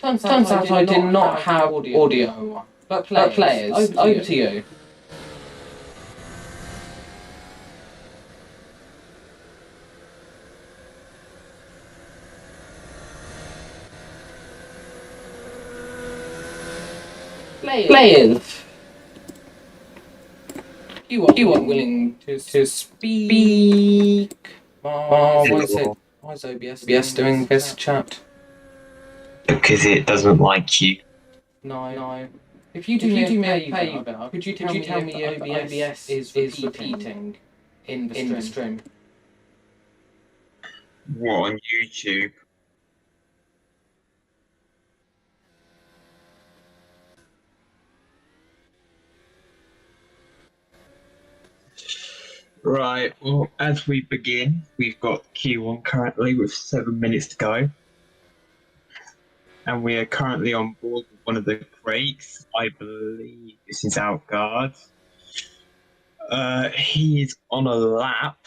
Turns out I did not have audio. But players, over to you. Players. You are willing to speak. Why is OBS doing this, chat? Because it doesn't like you. No. If you do me a favour, could you tell me if OBS is repeating in the stream? What, on YouTube? Right, well, as we begin, we've got Q1 currently with 7 minutes to go. And we are currently on board with one of the crates. I believe this is Outguard. He's on a lap.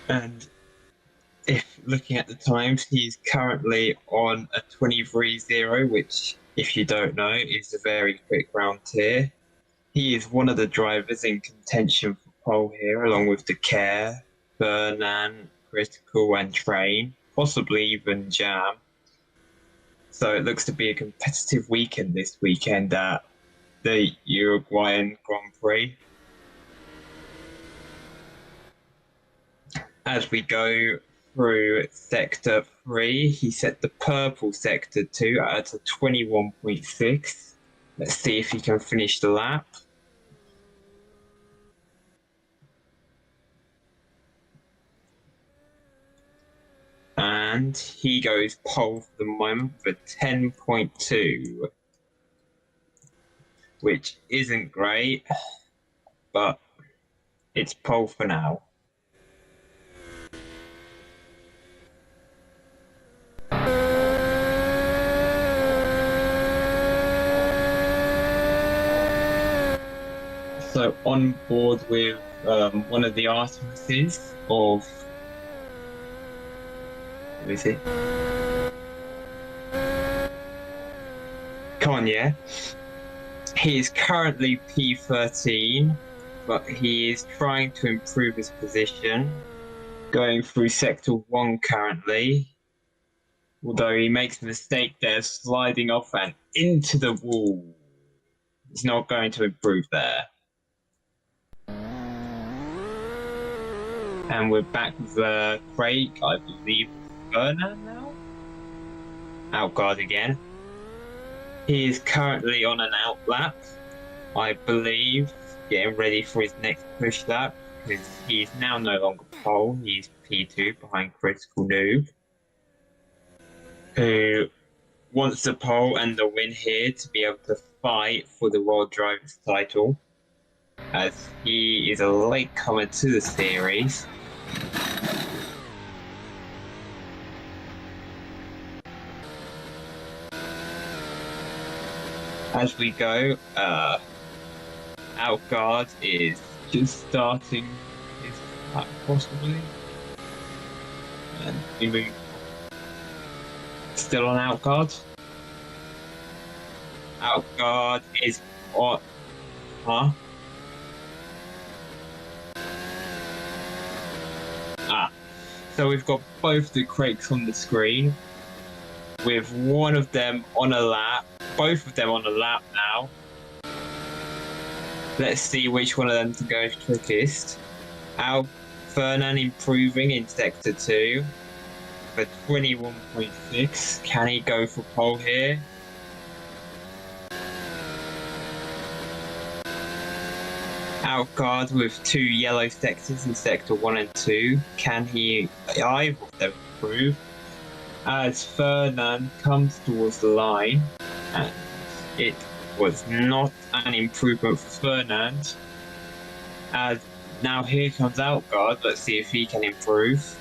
And if looking at the times, he's currently on a 23.0, which, if you don't know, is a very quick round tier. He is one of the drivers in contention for pole here, along with the Care, Bernan, Critical, and Train, possibly even Jam. So it looks to be a competitive weekend this weekend at the Uruguayan Grand Prix. As we go through Sector 3, he set the purple Sector 2 at a 21.6. Let's see if he can finish the lap. And he goes pole for the moment for 10.2, which isn't great, but it's pole for now. So on board with one of the Artemises of, let me see. Come on, yeah. He is currently P13, but he is trying to improve his position, going through Sector 1 currently. Although he makes a mistake there, sliding off and into the wall. He's not going to improve there. And we're back with Craig, I believe, Bernan now? Outguard again. He is currently on an out lap, I believe, getting ready for his next push lap, because he is now no longer pole, he's P2 behind Critical Noob, who wants the pole and the win here to be able to fight for the World Drivers title, as he is a latecomer to the series. As we go, Outguard is just starting his lap possibly, and we move. Still on Outguard. Outguard is on. Huh? So we've got both the crates on the screen, with one of them on a lap, both of them on a lap now. Let's see which one of them to go quickest. Fernan improving in Sector 2 for 21.6. Can he go for pole here? Outguard with 2 yellow sectors in Sector 1 and 2. Can he either of them improve? As Fernan comes towards the line, and it was not an improvement for Fernan. As now here comes Outguard, let's see if he can improve.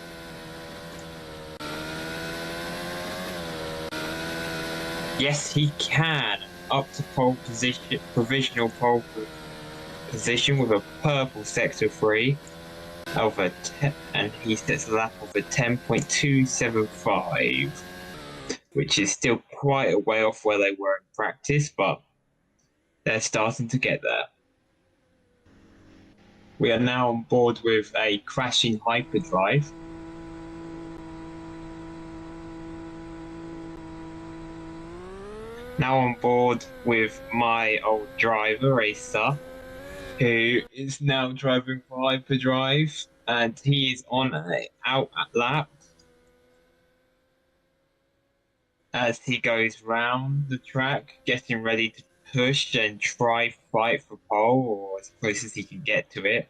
Yes, he can. Up to pole position, provisional pole position with a purple Sector 3. and he sets a lap of a 10.275, which is still quite a way off where they were in practice, but they're starting to get there. We are now on board with a crashing hyperdrive. Now on board with my old driver, Racer, who is now driving for hyperdrive, and he is on an out lap as he goes round the track, getting ready to push and try fight for pole, or as close as he can get to it.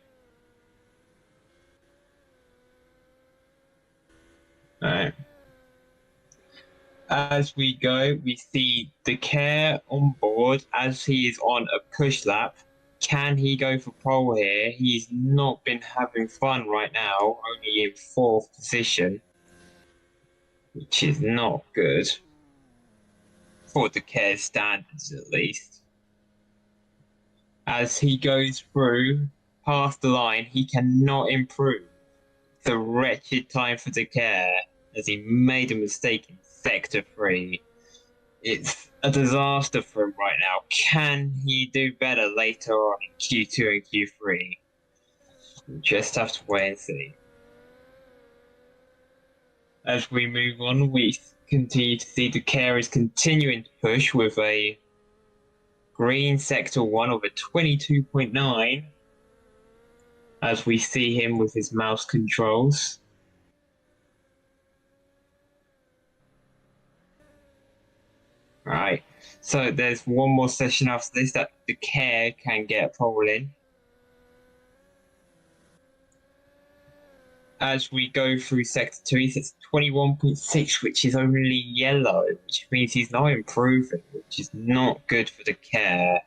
As we go, we see the care on board as he is on a push lap. Can he go for pole here? He's not been having fun right now, only in 4th position, which is not good for the care standards, at least. As he goes through past the line, he cannot improve. It's a wretched time for the care as he made a mistake in sector 3. It's a disaster for him right now. Can he do better later on in Q2 and Q3? We'll just have to wait and see. As we move on, we continue to see the carers continuing to push with a green sector 1 of a 22.9 as we see him with his mouse controls. Right, so there's one more session after this that the care can get a pole in. As we go through sector 2, he sets 21.6, which is only yellow, which means he's not improving, which is not good for the care.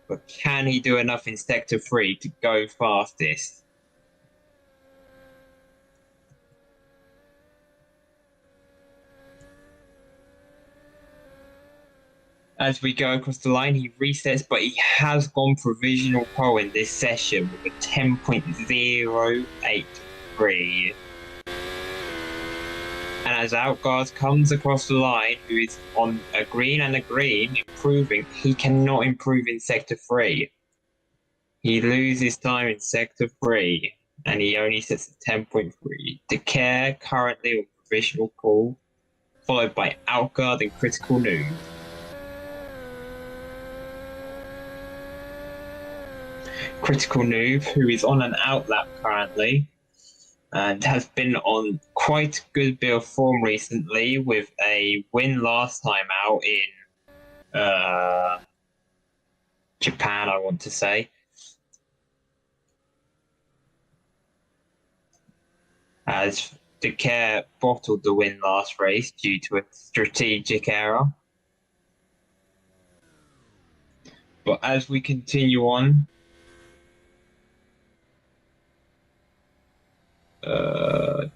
But can he do enough in sector 3 to go fastest? As we go across the line, he resets, but he has gone provisional pole in this session with a 10.083. And as Outguard comes across the line, who is on a green, improving, he cannot improve in sector 3. He loses time in sector 3, and he only sets a 10.3. The care currently on provisional pole, followed by Outguard and Critical Noob. Critical Noob, who is on an outlap currently, and has been on quite a good bit of form recently with a win last time out in Japan, I want to say. As the care bottled the win last race due to a strategic error. But as we continue on,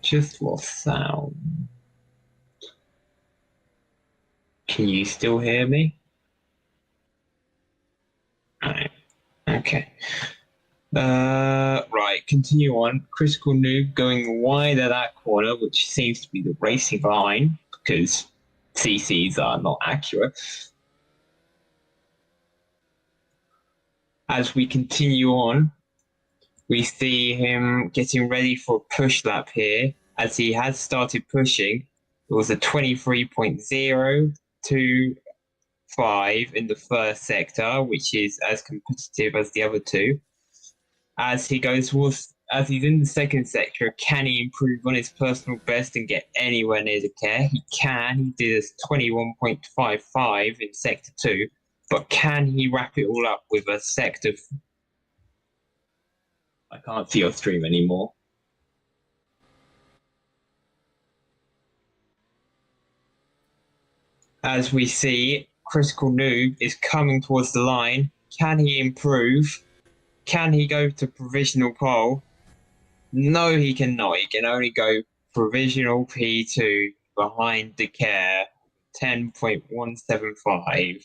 just lost sound. Can you still hear me? Right. Okay. Right, continue on. Critical Noob going wide at that corner, which seems to be the racing line because CCs are not accurate. As we continue on, we see him getting ready for a push lap here. As he has started pushing, it was a 23.025 in the first sector, which is as competitive as the other two. As he goes towards, as he's in the second sector, can he improve on his personal best and get anywhere near the care? He can. He did a 21.55 in sector 2, but can he wrap it all up with a sector? I can't see your stream anymore. As we see, Critical Noob is coming towards the line. Can he improve? Can he go to provisional pole? No, he cannot. He can only go provisional P2 behind the care, 10.175.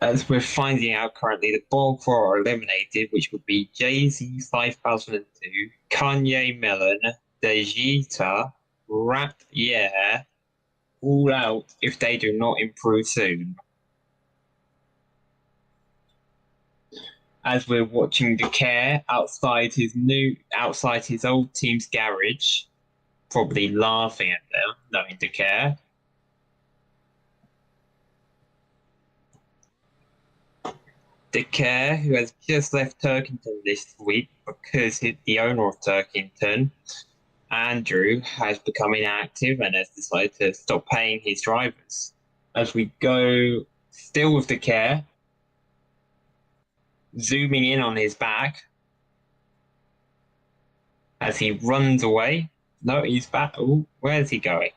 As we're finding out currently, the ball four are eliminated, which would be Jay-Z 5002, Kanye Melon, Vegeta, Rap Yeah, all out if they do not improve soon. As we're watching the care outside his old team's garage, probably laughing at them, knowing the care. De Care, who has just left Turkington this week because the owner of Turkington, Andrew, has become inactive and has decided to stop paying his drivers. As we go still with De Care, zooming in on his back as he runs away. No, he's back. Oh, where's he going?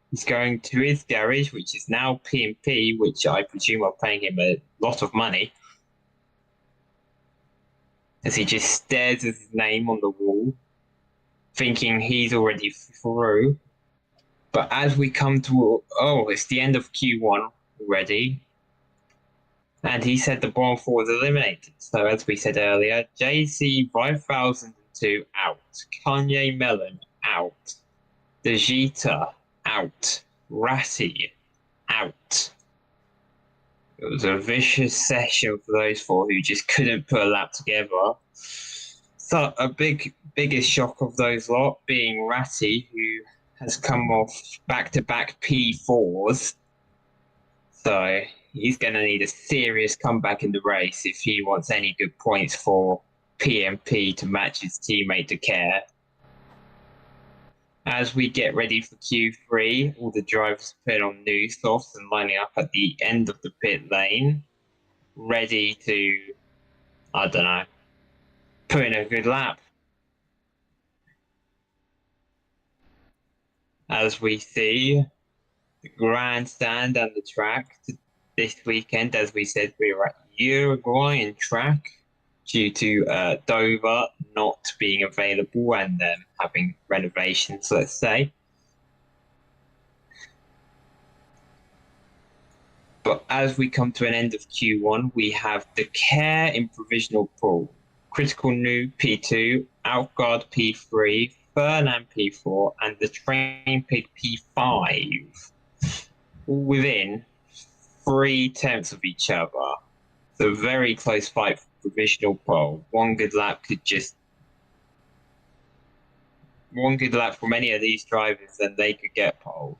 He's going to his garage, which is now P&P, which I presume are paying him a lot of money. As he just stares at his name on the wall, thinking he's already through. But as we come to, it's the end of Q1 already. And he said the bomb four was eliminated. So as we said earlier, JC 5002 out, Kanye Melon out, Vegeta out, Ratty out. It was a vicious session for those four who just couldn't put a lap together. So biggest shock of those lot being Ratty, who has come off back-to-back P4s. So he's going to need a serious comeback in the race if he wants any good points for PMP to match his teammate De Care. As we get ready for Q3, all the drivers are putting on new softs and lining up at the end of the pit lane, ready to, put in a good lap. As we see the grandstand and the track this weekend, as we said, we were at Uruguayan track due to Dover not being available and them having renovations, let's say. But as we come to an end of Q1, we have the Care in provisional pool, Critical New P2, Outguard P3, Fernand P4, and the Train Pig P5, all within 3/10 of each other. So very close fight for provisional pole. One good lap from any of these drivers, and they could get pole.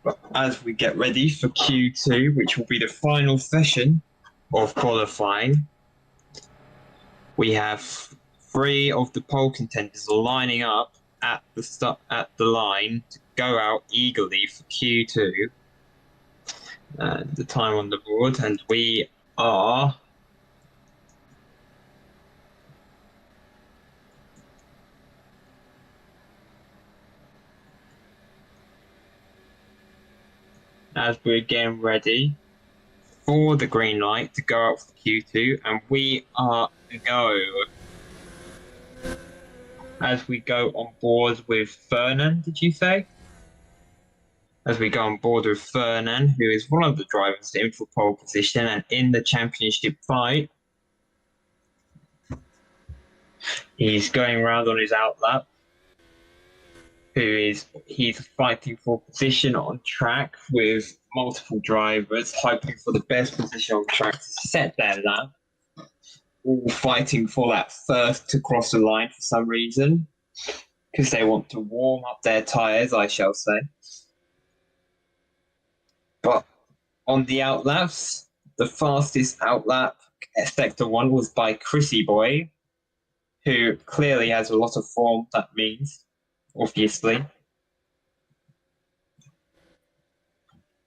But as we get ready for Q2, which will be the final session of qualifying, we have 3 of the pole contenders lining up at the line to go out eagerly for Q2. The time on the board, and we are as we're getting ready for the green light to go out for Q2, and we are go. As we go on board with Fernand, did you say? As we go on board with Fernand, who is one of the drivers in for pole position and in the championship fight. He's going around on his outlap. He's fighting for position on track with multiple drivers, hoping for the best position on track to set their lap. All fighting for that first to cross the line for some reason, because they want to warm up their tyres, I shall say. But on the outlaps, the fastest outlap, Sector 1, was by Chrissy Boy, who clearly has a lot of form, that means, obviously.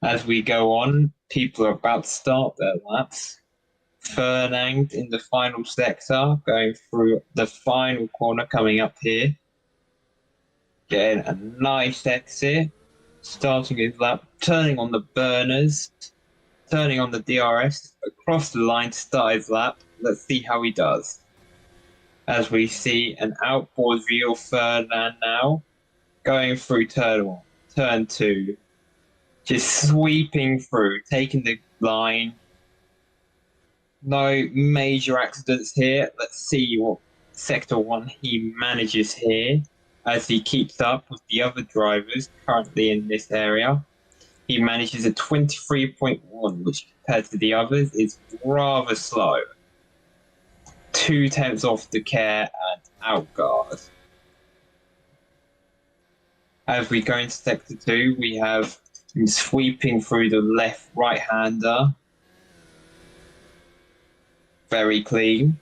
As we go on, people are about to start their laps. Fernand in the final sector, going through the final corner coming up here. Getting a nice exit. starting his lap, turning on the burners, turning on the DRS, across the line to start his lap. Let's see how he does. As we see an outboard view of Ferdinand now, going through turn 1, turn 2, just sweeping through, taking the line. No major accidents here. Let's see what Sector 1 he manages here as he keeps up with the other drivers currently in this area. He manages a 23.1, which compared to the others is rather slow. 2 tenths off the Care and Outguard. As we go into Sector 2, we have him sweeping through the left right-hander. Very clean.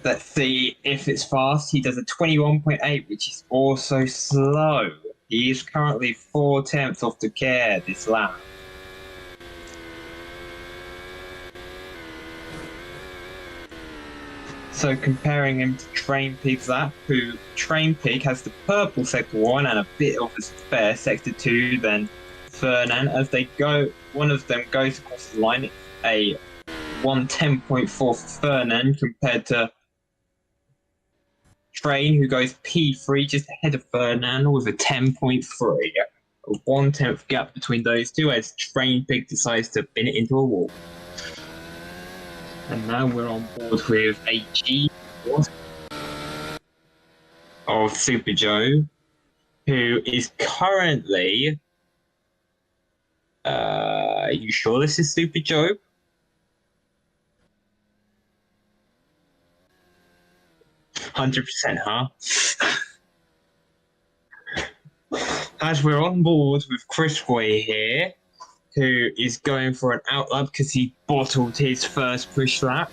Let's see if it's fast. He does a 21.8, which is also slow. He is currently 4 tenths off the Care this lap. So comparing him to Train Pig's lap, who Train Pig has the purple Sector 1 and a bit of a spare Sector 2 than Fernand. As they go, one of them goes across the line. It's a 110.4 for Fernand compared to Train, who goes P3 just ahead of Fernand with a 10.3. A 1/10 gap between those two as Train Pig decides to bin it into a wall. And now we're on board with a G of Super Joe, who is currently. Are you sure this is Super Joe? %, huh? As we're on board with Chris Boy here, who is going for an outlap because he bottled his first push lap,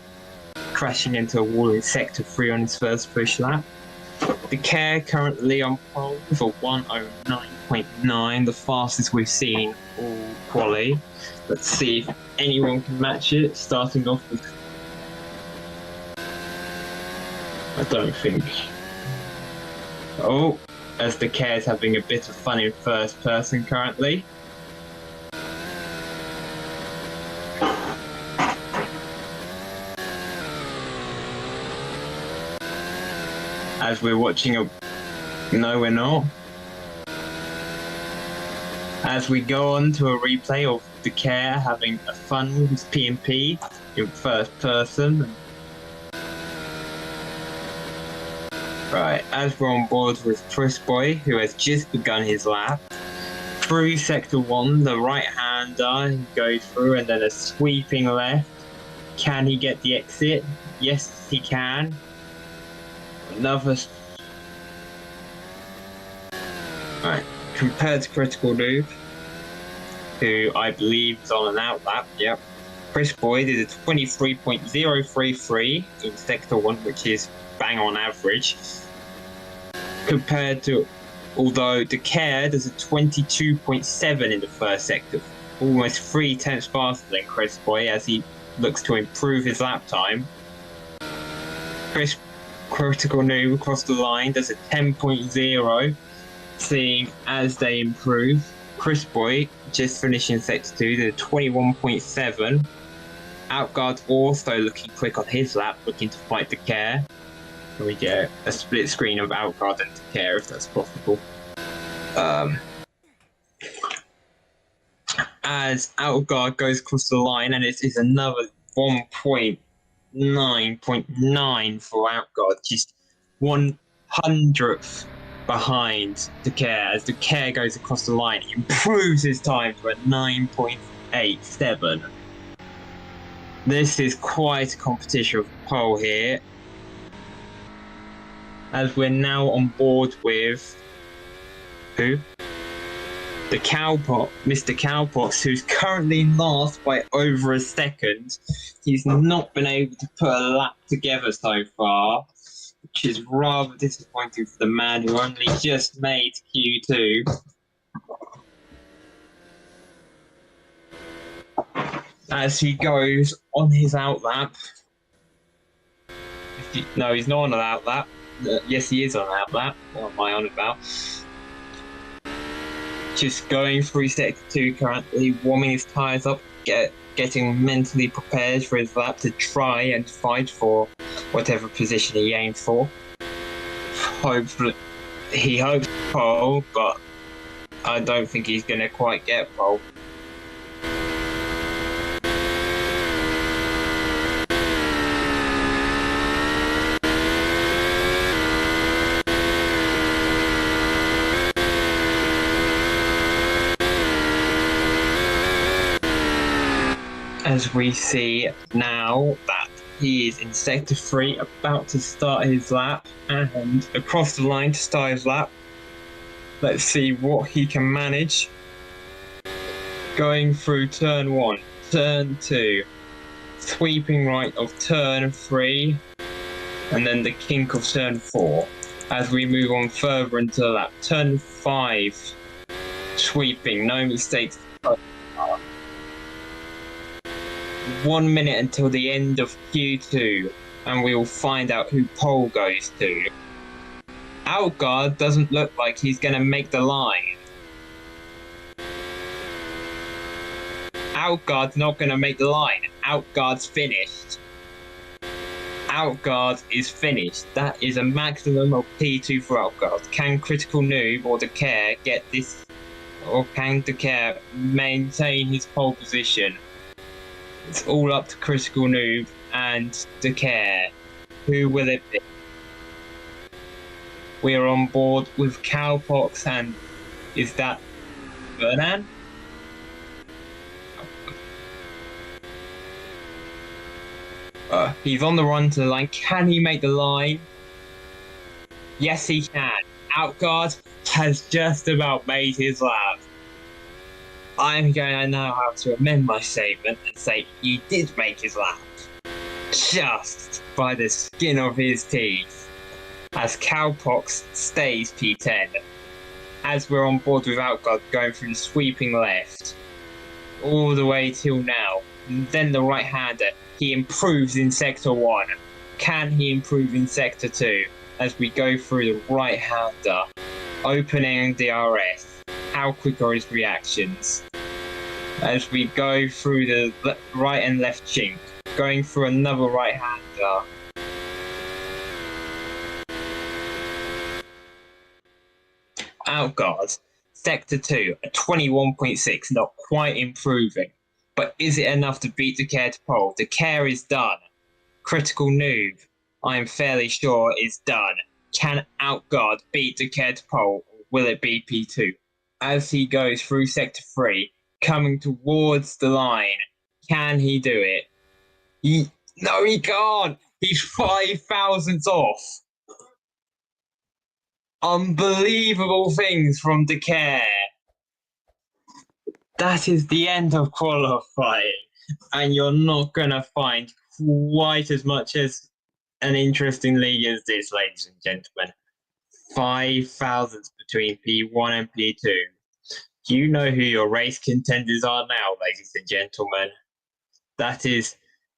crashing into a wall in Sector 3 on his first push lap. The Care currently on pole with a 109.9, the fastest we've seen all quali. Let's see if anyone can match it, starting off with... I don't think. Oh, as the Care's having a bit of fun in first person currently. As we're watching a... No, we're not. As we go on to a replay of the Care having a fun with his P&P in first person. Right, as we're on board with Chris Boy, who has just begun his lap. Through Sector 1, the right-hander, he goes through and then a sweeping left. Can he get the exit? Yes, he can. Another... Right, compared to Critical Noob, who I believe is on an outlap, yep. Chris Boy did a 23.033 in Sector 1, which is bang on average. Compared to, although the Care does a 22.7 in the first sector, almost 3 tenths faster than Chris Boy as he looks to improve his lap time. Critical Noob across the line does a 10.0, seeing as they improve. Chris Boy just finishing Sector 2 did a 21.7. Outguard also looking quick on his lap, looking to fight the Care. Can we get a split screen of Outguard and Care if that's possible? As Outguard goes across the line, and it is another 1.9.9 for Outguard, just 1/100th behind the Care. As the Care goes across the line, he improves his time to a 9.87. This is quite a competition of pole here. As we're now on board with who? The Cowpox, Mr. Cowpox, who's currently last by over a second. He's not been able to put a lap together so far, which is rather disappointing for the man who only just made Q2. As he goes on his outlap. No, he's not on an outlap. Yes, he is on an outlap. What am I on about? just going through sector 2 currently, warming his tyres up, getting mentally prepared for his lap to try and fight for whatever position he aims for. Hopefully, he hopes pole, but I don't think he's going to quite get pole. As we see now that he is in sector 3, about to start his lap, and across the line to start his lap. Let's see what he can manage. Going through turn 1, turn 2, sweeping right of turn 3, and then the kink of turn 4. As we move on further into the lap, turn 5, sweeping, no mistakes. 1 minute until the end of Q2, and we will find out who pole goes to. Outguard doesn't look like he's going to make the line. Outguard's not going to make the line. Outguard's finished. Outguard is finished. That is a maximum of P2 for Outguard. Can Critical Noob or the Care get this, or can the Care maintain his pole position? It's all up to Critical Noob and the Care. Who will it be? We are on board with Cowpox, and is that Vernon? He's on the run to the line. Can he make the line? Yes, he can. Outguard has just about made his lap. I'm going to know how to amend my statement and say he did make his lap. Just by the skin of his teeth. As Cowpox stays P10. As we're on board with Outguard going through the sweeping left. All the way till now. And then the right-hander. He improves in Sector 1. Can he improve in Sector 2? As we go through the right-hander. Opening the RS. How quick are his reactions? As we go through the right and left chink, going through another right-hander. Outguard, Sector 2, a 21.6, not quite improving. But is it enough to beat the Care to pole? The Care is done. Critical Noob, I am fairly sure, is done. Can Outguard beat the Care to pole, or will it be P2? As he goes through Sector 3, coming towards the line, can he do it? No, he can't! He's 5 thousandths off! Unbelievable things from the Care. That is the end of qualifying, and you're not going to find quite as much as an interesting league as this, ladies and gentlemen. 5 thousandths between P1 and P2. You know who your race contenders are now, ladies and gentlemen. That is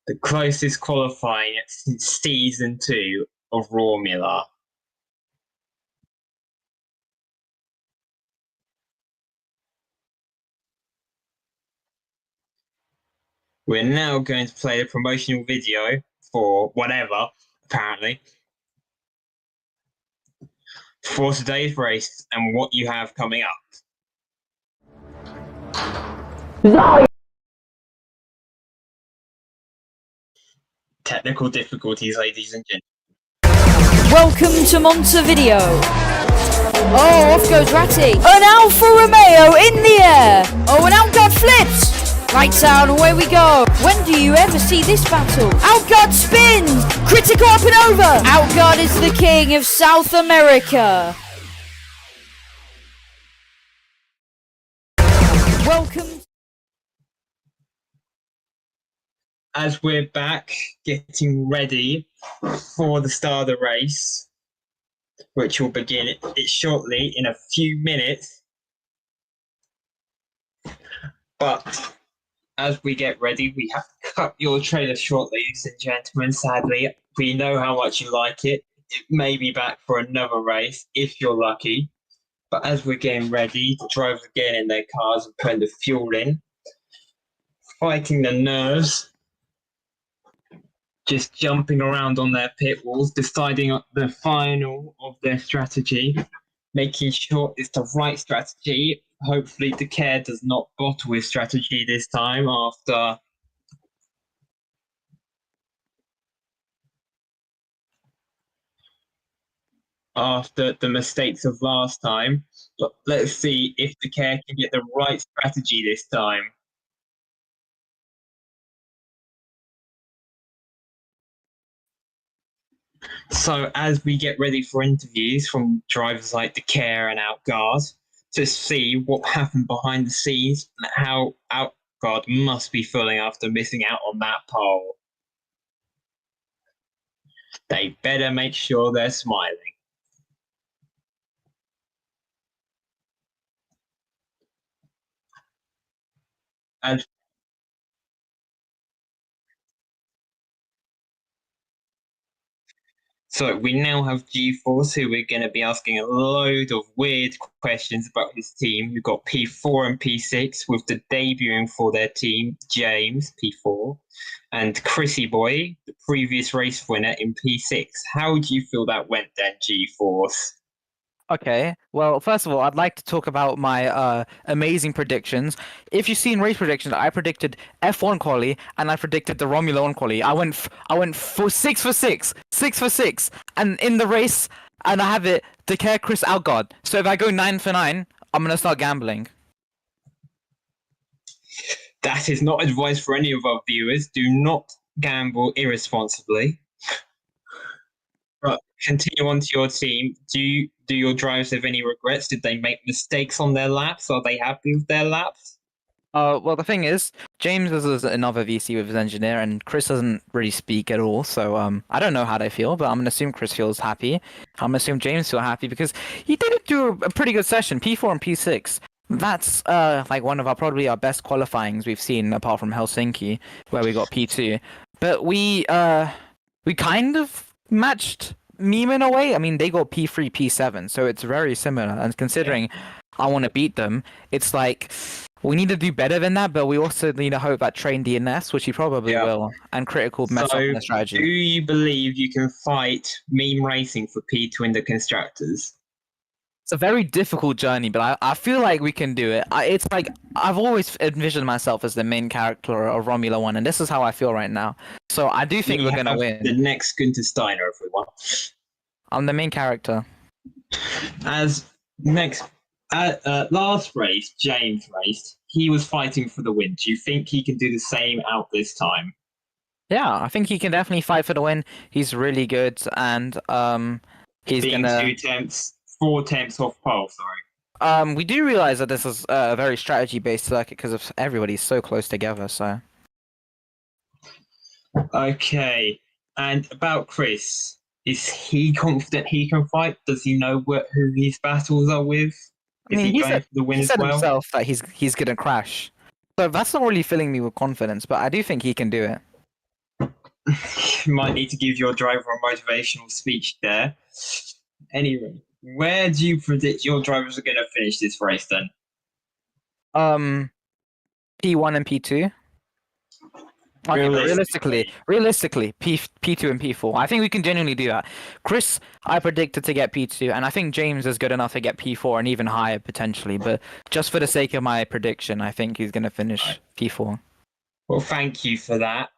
the closest qualifying since Season 2 of Romula. We're now going to play a promotional video for whatever, apparently, for today's race and what you have coming up. Technical difficulties, ladies and gentlemen. Welcome to Montevideo. Oh, off goes Ratty. An Alfa Romeo in the air. Oh, and Outguard flips. Lights out, away we go. When do you ever see this battle? Outguard spins. Critical up and over. Outguard is the king of South America. Welcome. As we're back, getting ready for the start of the race, which will begin shortly in a few minutes. But as we get ready, we have to cut your trailer short, ladies and gentlemen. Sadly, we know how much you like it. It may be back for another race if you're lucky. But as we're getting ready, the drivers are getting in their cars and putting the fuel in, fighting the nerves, just jumping around on their pit walls, deciding on the final of their strategy, making sure it's the right strategy. Hopefully, the care does not bottle his strategy this time after the mistakes of last time. But let's see if the care can get the right strategy this time. So as we get ready for interviews from drivers like the care and Outguard to see what happened behind the scenes and how Outguard must be feeling after missing out on that pole. They better make sure they're smiling. And so we now have G-Force, who we're going to be asking a load of weird questions about his team. We've got P4 and P6 with the debuting for their team, James, P4, and Chrissy Boy, the previous race winner in P6. How do you feel that went then, G-Force? Okay, well, first of all, I'd like to talk about my amazing predictions. If you've seen race predictions, I predicted F1 quali and I predicted the Romula One quali. I went for 6 for 6, 6 for 6, and in the race, and I have it declare Chris Outguard. So if I go 9 for 9, I'm gonna start gambling. That is not advice for any of our viewers. Do not gamble irresponsibly. Right, continue on to your team. Do your drivers have any regrets? Did they make mistakes on their laps? Are they happy with their laps? Well, the thing is, James is another VC with his engineer, and Chris doesn't really speak at all. So I don't know how they feel, but I'm gonna assume Chris feels happy. I'm gonna assume James feels happy because he did do a pretty good session, P4 and P6. That's like one of probably our best qualifyings we've seen apart from Helsinki, where we got P2. But we kind of matched meme in a way. I mean, they got P3, P7, so it's very similar. And considering I want to beat them, it's like we need to do better than that, but we also need to hope that train DNS, which he probably will, and critical mess up in the strategy. Do you believe you can fight meme racing for P2 in the constructors? It's a very difficult journey, but I feel like we can do it. It's like I've always envisioned myself as the main character of Romula One, and this is how I feel right now. So I do think we're gonna win. The next Günther Steiner, everyone. I'm the main character. As next, last race, James raced. He was fighting for the win. Do you think he can do the same out this time? Yeah, I think he can definitely fight for the win. He's really good, and he's being gonna 4 tenths off pole. Sorry. We do realize that this is a very strategy-based circuit because of everybody's so close together. So. Okay, and about Chris, is he confident he can fight? Does he know who his battles are with? I mean, he said well? himself that he's gonna crash. So that's not really filling me with confidence, but I do think he can do it. You might need to give your driver a motivational speech there. Anyway, where do you predict your drivers are going to finish this race then? P1 and P2. Okay, realistically, P2 and P4. I think we can genuinely do that. Chris, I predicted to get P2, and I think James is good enough to get P4 and even higher potentially. But just for the sake of my prediction, I think he's going to finish P4. Well, thank you for that,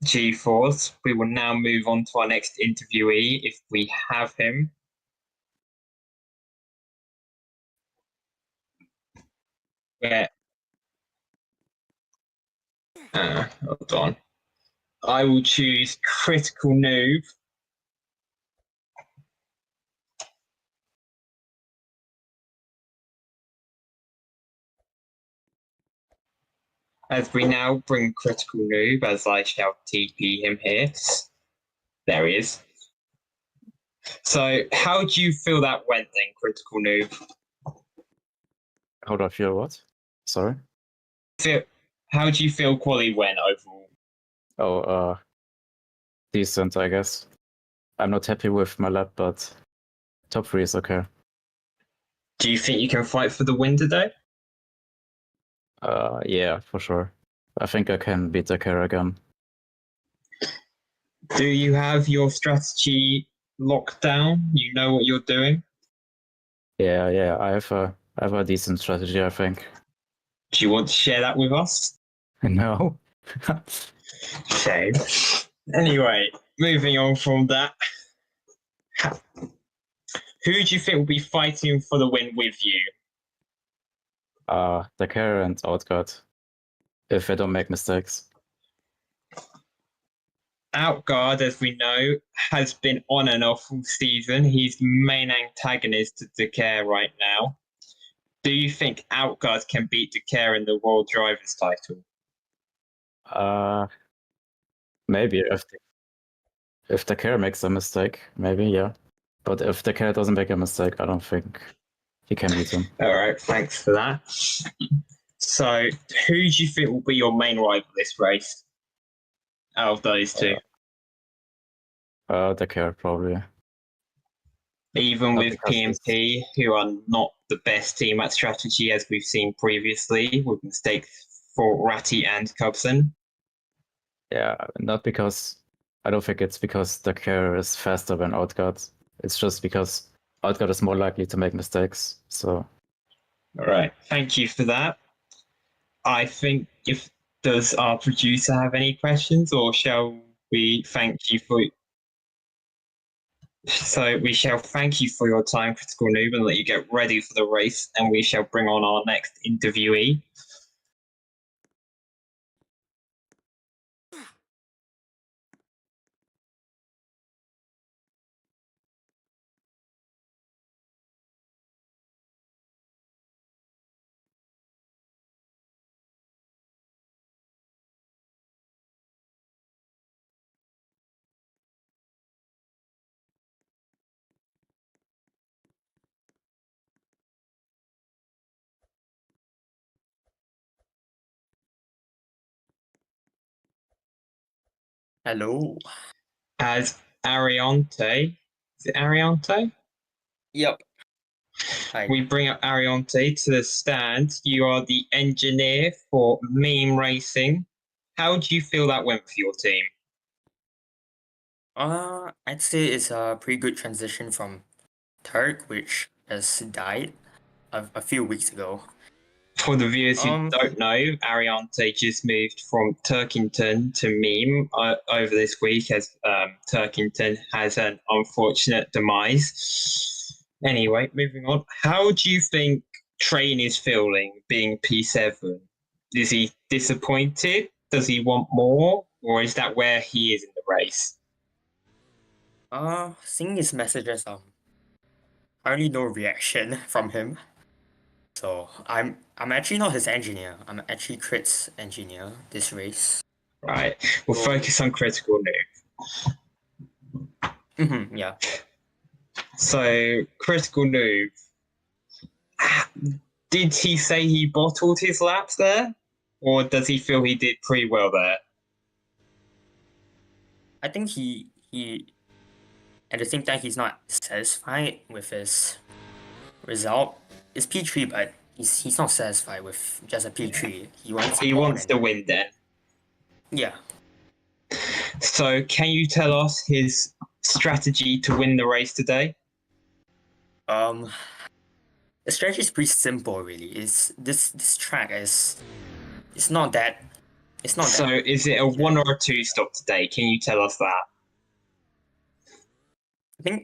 G-Force. We will now move on to our next interviewee, if we have him. Hold on. I will choose Critical Noob. As we now bring Critical Noob, as I shall TP him here. There he is. So, how do you feel that went then, Critical Noob? How do I feel what? Sorry? How do you feel quali went overall? Oh, decent, I guess. I'm not happy with my lap, but top 3 is okay. Do you think you can fight for the win today? Yeah, for sure. I think I can beat the Care again. Do you have your strategy locked down? You know what you're doing? Yeah, I have a decent strategy, I think. Do you want to share that with us? No. Shame. Anyway, moving on from that. Who do you think will be fighting for the win with you? The Care and Outguard. If I don't make mistakes. Outguard, as we know, has been on and off all season. He's the main antagonist to Decare right now. Do you think Outguard can beat Decare in the World Drivers title? Maybe if the Care makes a mistake, maybe, yeah. But if the Care doesn't make a mistake, I don't think he can beat him. All right, thanks for that. So, who do you think will be your main rival this race out of those two? The Care, probably. Even Not with because PMP, who are not the best team at strategy as we've seen previously, with mistakes for Ratty and Cubson. Yeah, not because I don't think it's because the Care is faster than Outguard. It's just because Outguard is more likely to make mistakes. So All right, thank you for that. I think does our producer have any questions, or shall we thank you for? So we shall thank you for your time, Critical Noob, and let you get ready for the race, and we shall bring on our next interviewee. Hello. As Ariante, is it Ariante? Yep. Hi. We bring up Ariante to the stand. You are the engineer for Meme Racing. How do you feel that went for your team? I'd say it's a pretty good transition from Turk, which has died a few weeks ago. For the viewers who Um, don't know, Ariante just moved from Turkington to Meme over this week as Turkington has an unfortunate demise. Anyway, moving on. How do you think Train is feeling being P7? Is he disappointed? Does he want more? Or is that where he is in the race? seeing his messages, hardly no reaction from him. So I'm actually not his engineer. I'm actually Crit's engineer this race. Right. We'll focus on Critical Noob. Yeah. So, Critical Noob, did he say he bottled his laps there? Or does he feel he did pretty well there? I think he at the same time he's not satisfied with his result. It's P3, but he's not satisfied with just a P3. He wants to win then. Yeah. So, can you tell us his strategy to win the race today? The strategy is pretty simple, really. This track is it's not that. So, is it a 1 or a 2 stop today? Can you tell us that?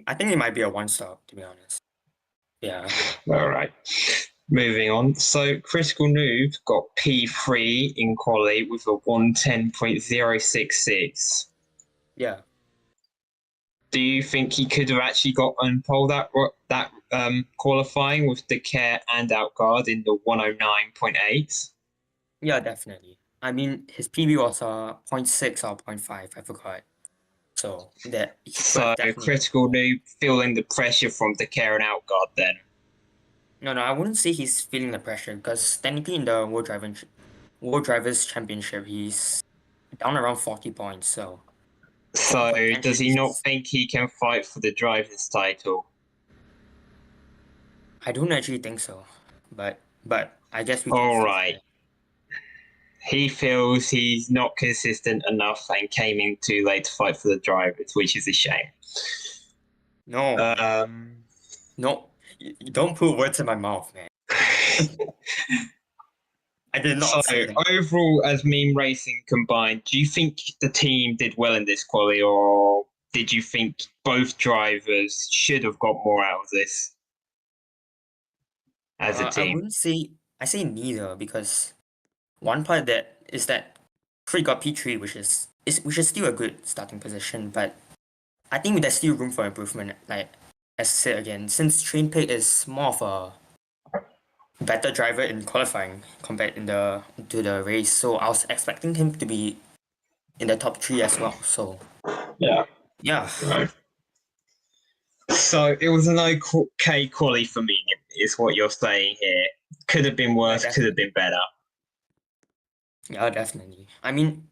I think it might be a 1 stop, to be honest. Yeah. All right. Moving on. So, Critical Noob got P3 in quali with a 110.066. Yeah. Do you think he could have actually got on pole that qualifying with the Care and Outguard in the 109.8? Yeah, definitely. I mean, his PB was 0.6 or 0.5. I forgot. So that. So Critical Noob feeling the pressure from the Care and Outguard then. No, I wouldn't say he's feeling the pressure because technically in the World Drivers Championship he's down around 40 points. So does he not think he can fight for the drivers' title? I don't actually think so, but I guess we. All right. He feels he's not consistent enough and came in too late to fight for the drivers, which is a shame. No, no, you don't put words in my mouth, man. I did not So say that. overall, as meme racing combined, do you think the team did well in this quali, or did you think both drivers should have got more out of this as a I team? wouldn't say. I say neither because one part that is that Free got P3, which is still a good starting position, but I think there's still room for improvement. Like as I said again, since Train Pig is more of a better driver in qualifying compared to the race, so I was expecting him to be in the top 3 as well. So Yeah. yeah, So it was an okay quali for me, is what you're saying here. Could have been worse, could have been better. yeah, definitely. I mean,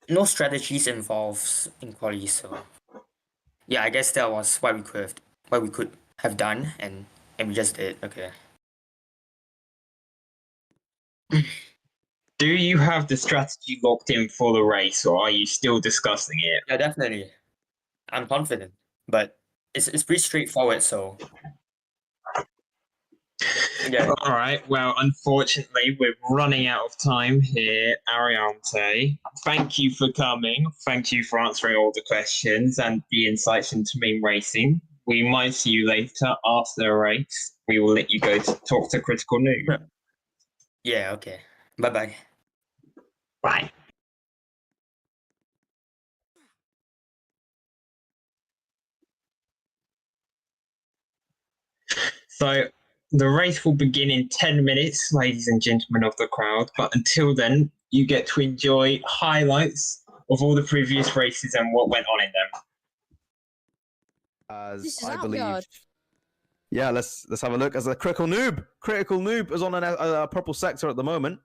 no strategies involved in quali, so yeah, I guess that was what we could have done, and we just did. Okay. Do you have the strategy locked in for the race, or are you still discussing it? Yeah, definitely. I'm confident, but it's pretty straightforward. So yeah. All right. Well, unfortunately, we're running out of time here, Ariante. Thank you for coming. Thank you for answering all the questions and the insights into meme racing. We might see you later after the race. We will let you go to talk to Critical Noob. Yeah. Okay. Bye. Bye. So the race will begin in 10 minutes, ladies and gentlemen of the crowd. But until then, you get to enjoy highlights of all the previous races and what went on in them. As I believe. Yeah, let's have a look. As a critical noob is on a purple sector at the moment.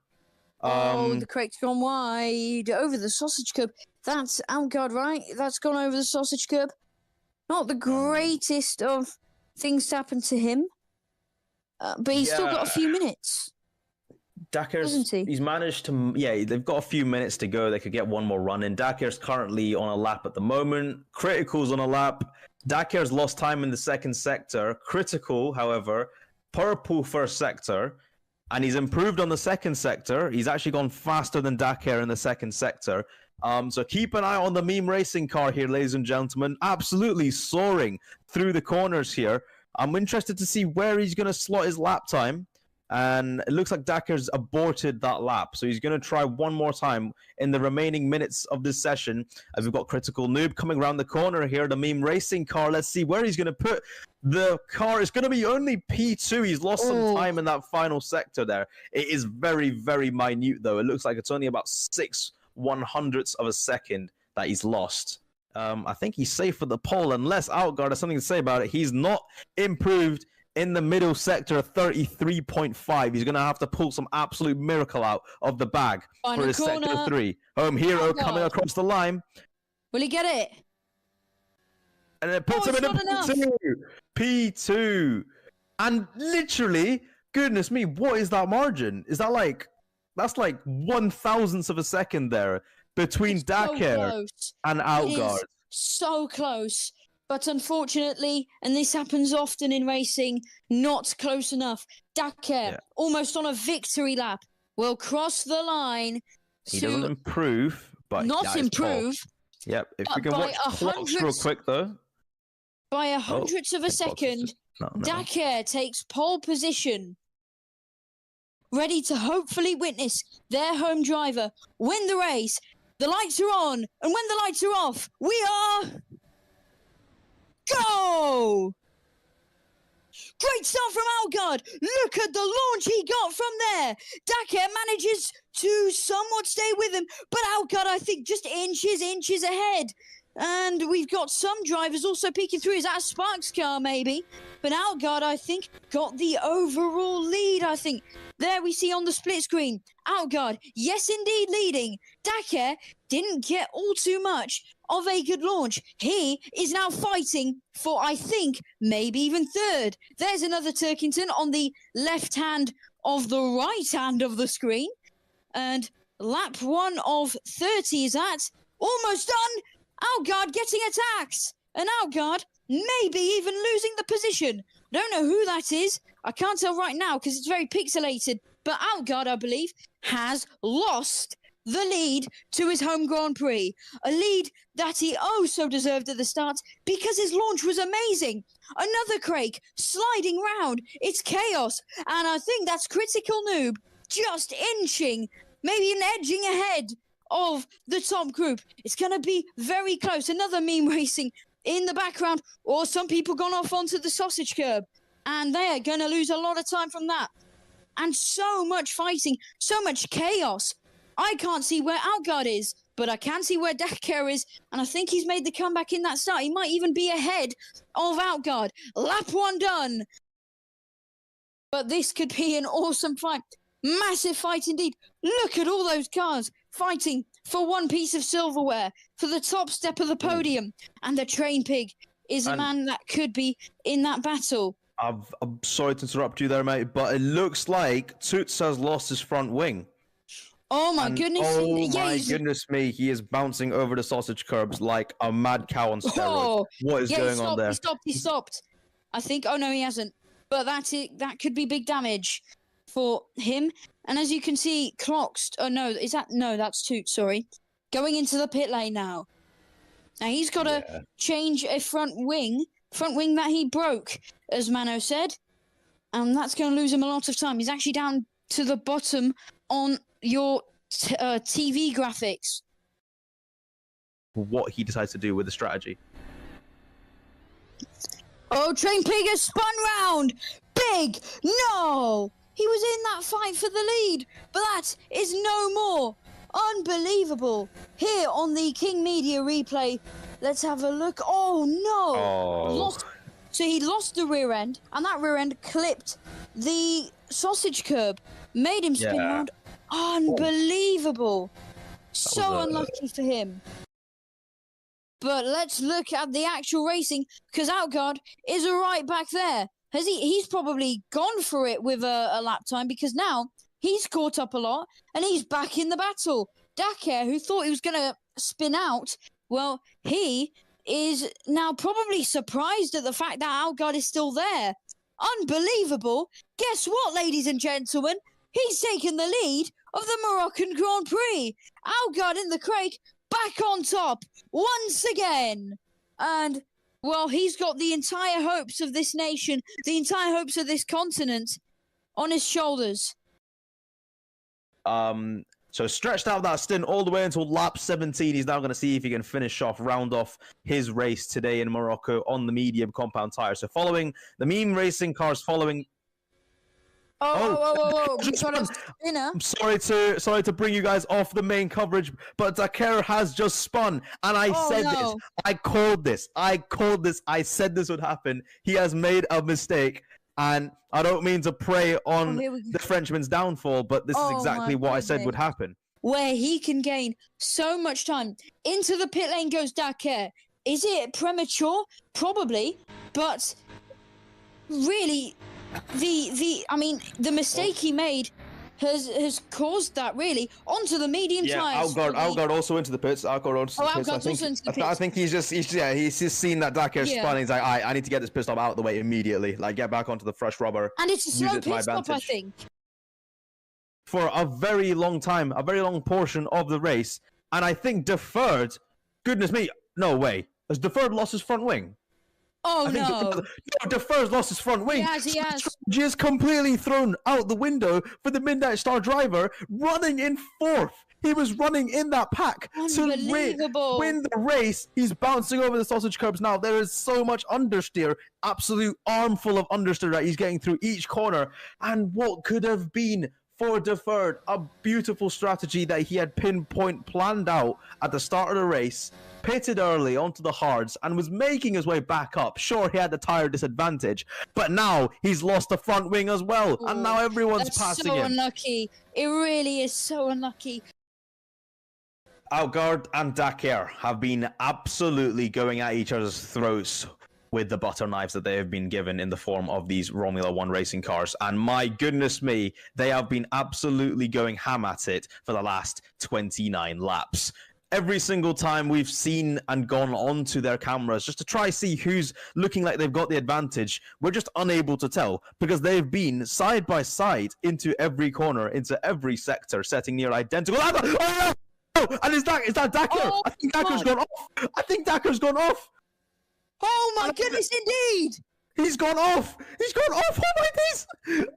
The crate's gone wide over the sausage curb. That's Outguard, right? That's gone over the sausage curb. Not the greatest of things to happen to him, but he's still got a few minutes. He's managed to, they've got a few minutes to go. They could get one more run in. Dakar's currently on a lap at the moment. Critical's on a lap. Dakar's lost time in the second sector. Critical, however, purple first sector, and he's improved on the second sector. He's actually gone faster than Dakar in the second sector. So keep an eye on the meme racing car here, ladies and gentlemen. Absolutely soaring through the corners here. I'm interested to see where he's going to slot his lap time. And it looks like Dakar's aborted that lap. So he's going to try one more time in the remaining minutes of this session. As we've got Critical Noob coming around the corner here, the meme racing car. Let's see where he's going to put the car. It's going to be only P2. He's lost some time in that final sector there. It is very, very minute, though. It looks like it's only about 6/100ths of a second that he's lost. I think he's safe for the pole, unless Outguard has something to say about it. He's not improved in the middle sector, 33.5. He's going to have to pull some absolute miracle out of the bag for his sector 3. Home hero coming across the line. Will he get it? And it puts him in a P2. P2. And literally, goodness me, what is that margin? Is that that's like 1,000th of a second there between Dakar and Outguard. So close. But unfortunately, and this happens often in racing, not close enough. Dakar, almost on a victory lap, will cross the line. He doesn't improve, but not improve. Yep, if we can watch clocks real quick, though. By 100ths of a second, Dakar takes pole position, ready to hopefully witness their home driver win the race. The lights are on, and when the lights are off, we are... Go! Great start from Outguard. Look at the launch he got from there. Dakar manages to somewhat stay with him, but Outguard, I think, just inches ahead. And we've got some drivers also peeking through. Is that a Sparks car, maybe? But Outguard, I think, got the overall lead, I think. There we see on the split screen. Outguard, yes, indeed, leading. Daker didn't get all too much of a good launch. He is now fighting for, I think, maybe even third. There's another Turkington on the left hand of the right hand of the screen. And lap 1 of 30 is that. Almost done. Outguard getting attacked. And Outguard maybe even losing the position. Don't know who that is. I can't tell right now because it's very pixelated. But Outguard, I believe, has lost the lead to his home Grand Prix. A lead that he oh so deserved at the start because his launch was amazing. Another Craig sliding round. It's chaos. And I think that's Critical Noob just inching, maybe an edging ahead of the top group. It's going to be very close. Another meme racing in the background, or some people gone off onto the sausage curb, and they are going to lose a lot of time from that. And so much fighting, so much chaos. I can't see where Outguard is, but I can see where Daker is, and I think he's made the comeback in that start. He might even be ahead of Outguard. Lap 1 done. But this could be an awesome fight. Massive fight indeed. Look at all those cars fighting for one piece of silverware, for the top step of the podium. And the Train Pig is a man that could be in that battle. I'm sorry to interrupt you there, mate, but it looks like Toots has lost his front wing. Oh my goodness. Oh my goodness me, he is bouncing over the sausage curbs like a mad cow on steroids. Oh, what is going on there? He stopped. I think, oh no, he hasn't. But that's it. That could be big damage for him. And as you can see, Clocks, oh no, that's Toot, sorry. Going into the pit lane now. Now he's got to change a front wing that he broke, as Mano said. And that's going to lose him a lot of time. He's actually down to the bottom on your TV graphics. What he decides to do with the strategy. Oh, Train Pig has spun round. Big, no. He was in that fight for the lead, but that is no more. Unbelievable. Here on the King Media replay, let's have a look. Oh, no. So he lost the rear end, and that rear end clipped the sausage curb, made him spin round. Unbelievable. So unlucky for him. But let's look at the actual racing, because Outguard is right back there. He's probably gone for it with a lap time, because now he's caught up a lot and he's back in the battle. Daker, who thought he was going to spin out, well, he is now probably surprised at the fact that Outguard is still there. Unbelievable. Guess what, ladies and gentlemen? He's taken the lead of the Moroccan Grand Prix. Outguard in the crate, back on top once again. And well, he's got the entire hopes of this nation, the entire hopes of this continent on his shoulders. So stretched out that stint all the way until lap 17. He's now going to see if he can round off his race today in Morocco on the medium compound tire. So following the meme racing cars following... Oh. I'm sorry to bring you guys off the main coverage, but Daker has just spun, and I said this. I called this. I said this would happen. He has made a mistake, and I don't mean to prey on the Frenchman's downfall, but this is exactly what I said would happen. Where he can gain so much time. Into the pit lane goes Daker. Is it premature? Probably, but really... The mistake he made has caused that, really, onto the medium tires. Outguard also into the pits. I think he's just seen that Daker spun. He's like, I need to get this pit stop out of the way immediately. Like, get back onto the fresh rubber. And it's a slow pit stop, I think. For a very long time, a very long portion of the race. And I think deferred, goodness me, no way. Has deferred lost his front wing? Oh, no. Defer's lost his front wing. He has. Just completely thrown out the window for the Midnight Star driver running in fourth. He was running in that pack to win the race. He's bouncing over the sausage curbs now. There is so much understeer, absolute armful of understeer that he's getting through each corner. And what could have been for deferred. A beautiful strategy that he had pinpoint planned out at the start of the race, pitted early onto the hards, and was making his way back up. Sure, he had the tire disadvantage, but now he's lost the front wing as well, and now everyone's passing him. That's so unlucky. It really is so unlucky. Outguard and Dakar have been absolutely going at each other's throats with the butter knives that they have been given in the form of these Romula One racing cars. And my goodness me, they have been absolutely going ham at it for the last 29 laps. Every single time we've seen and gone onto their cameras just to try see who's looking like they've got the advantage, we're just unable to tell because they've been side by side into every corner, into every sector, setting near identical. And is that Dakar? Oh, I think Dakar's gone off. I think Dakar's gone off. Oh my goodness, indeed! He's gone off. He's gone off. Oh my days!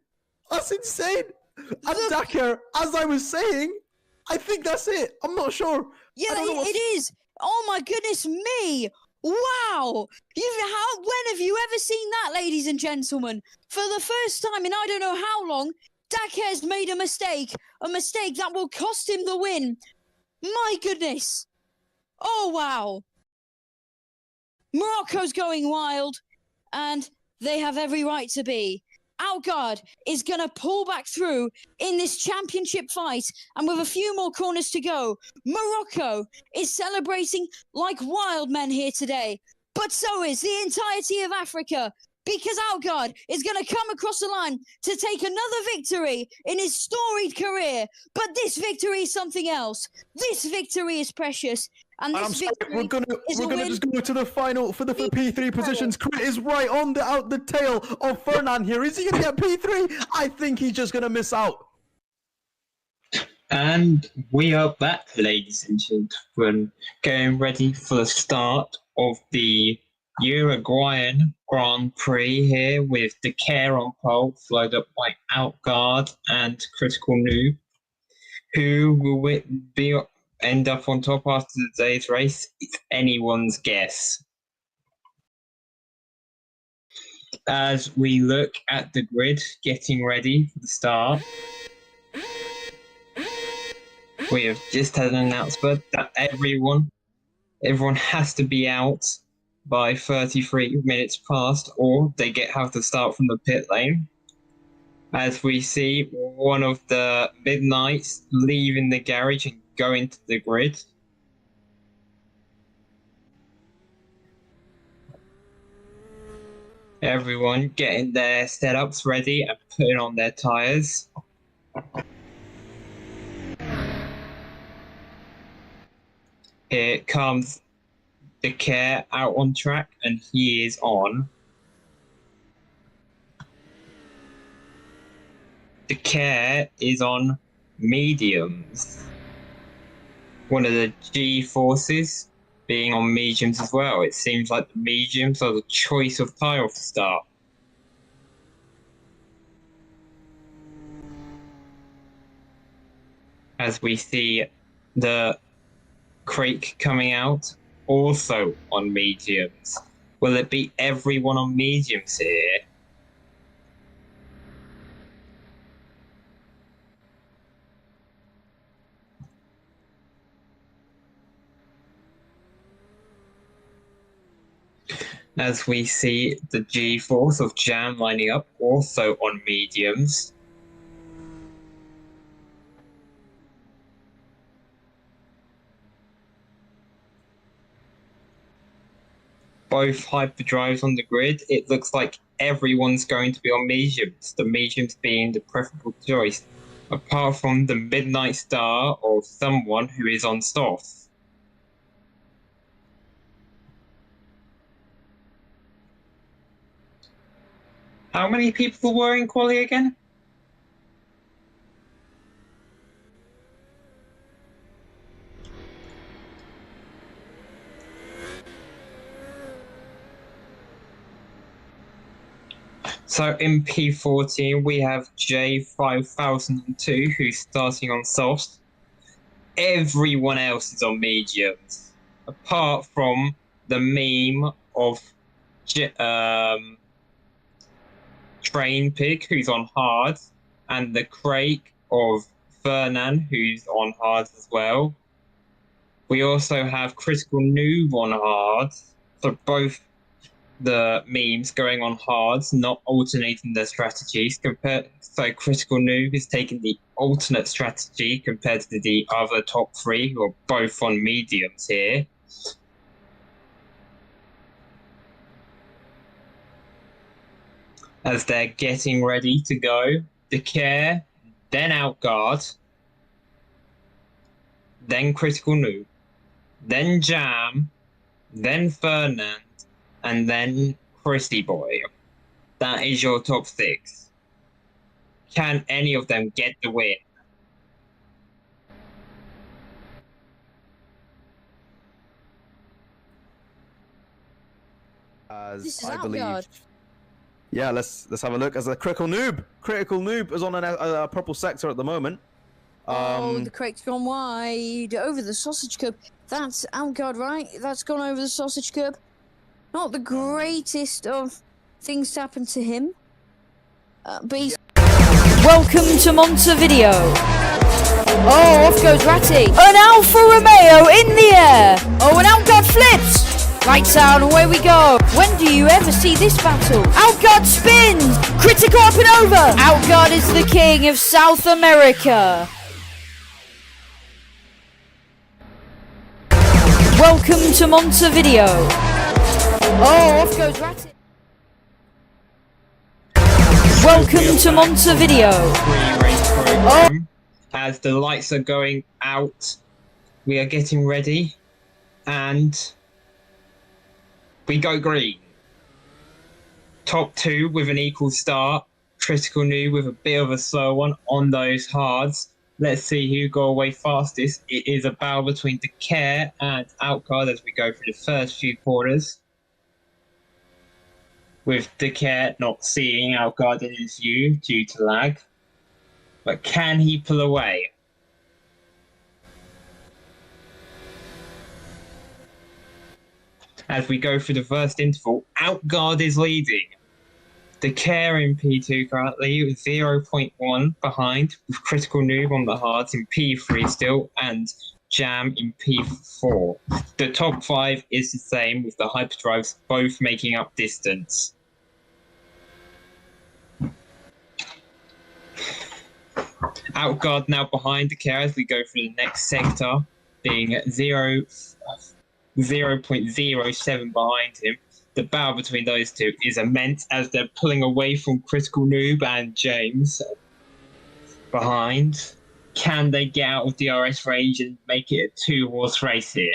That's insane. And Dakar, as I was saying, I think that's it. I'm not sure. Yeah, it is. Oh my goodness me! Wow! When have you ever seen that, ladies and gentlemen? For the first time in I don't know how long, Dakar's made a mistake that will cost him the win. My goodness! Oh wow! Morocco's going wild, and they have every right to be. Outguard is going to pull back through in this championship fight, and with a few more corners to go, Morocco is celebrating like wild men here today. But so is the entirety of Africa, because Outguard is going to come across the line to take another victory in his storied career. But this victory is something else. This victory is precious. And this we're gonna just go to the final for the P3 positions. Crit is right on the tail of Fernand here. Is he gonna get P3? I think he's just gonna miss out. And we are back, ladies and gentlemen, getting ready for the start of the Uruguayan Grand Prix here with Dakar on pole, followed up by Outguard and Critical Noob, who will end up on top after today's race. It's anyone's guess. As we look at the grid, getting ready for the start, we have just had an announcement that everyone has to be out by 33 minutes past, or they have to start from the pit lane. As we see one of the Midnights leaving the garage and go into the grid. Everyone getting their setups ready and putting on their tires. Here comes Dakar out on track, and he is on. Dakar is on mediums. One of the G forces being on mediums as well. It seems like the mediums are the choice of tire for start. As we see the Creek coming out, also on mediums. Will it be everyone on mediums here? As we see the G-force of Jam lining up, also on mediums. Both hyperdrives on the grid. It looks like everyone's going to be on mediums, the mediums being the preferable choice, apart from the Midnight Star or someone who is on soft. How many people were in quali again? So in P14 we have J5002 who's starting on softs. Everyone else is on mediums, apart from the meme of Train Pig, who's on hard, and the Craig, of Fernan, who's on hards as well. We also have Critical Noob on hards. So both the memes going on hards, not alternating their strategies. So Critical Noob is taking the alternate strategy compared to the other top three, who are both on mediums here. As they're getting ready to go, Decare, then Outguard, then Critical Noob, then Jam, then Fernand, and then Christy Boy. That is your top six. Can any of them get the win? As I believe. Yeah, let's have a look. As a Critical Noob is on a purple sector at the moment. The crate's gone wide over the sausage curb. That's Outguard, right? That's gone over the sausage curb. Not the greatest of things to happen to him. But he's... Welcome to Montevideo. Oh, off goes Ratty. An Alfa Romeo in the air. Oh, and Outguard flips. Lights out, away we go. When do you ever see this battle? Outguard spins. Critical up and over. Outguard is the king of South America. Welcome to Montevideo. Oh, off goes Ratty. Welcome to Montevideo. Pre-race program. As the lights are going out, we are getting ready, and we go green. Top two with an equal start. Critical Noob with a bit of a slow one on those hards. Let's see who go away fastest. It is a battle between Decare and Outguard as we go through the first few quarters. With Decare not seeing Outguard in his view due to lag. But can he pull away? As we go through the first interval, Outguard is leading. Decare in P2 currently with 0.1 behind, with Critical Noob on the hards in P3 still, and Jam in P4. The top five is the same, with the hyperdrives both making up distance. Outguard now behind Decare as we go through the next sector, being 0.07 behind him. The battle between those two is immense as they're pulling away from Critical Noob and James behind. Can they get out of DRS range and make it a two-horse race here?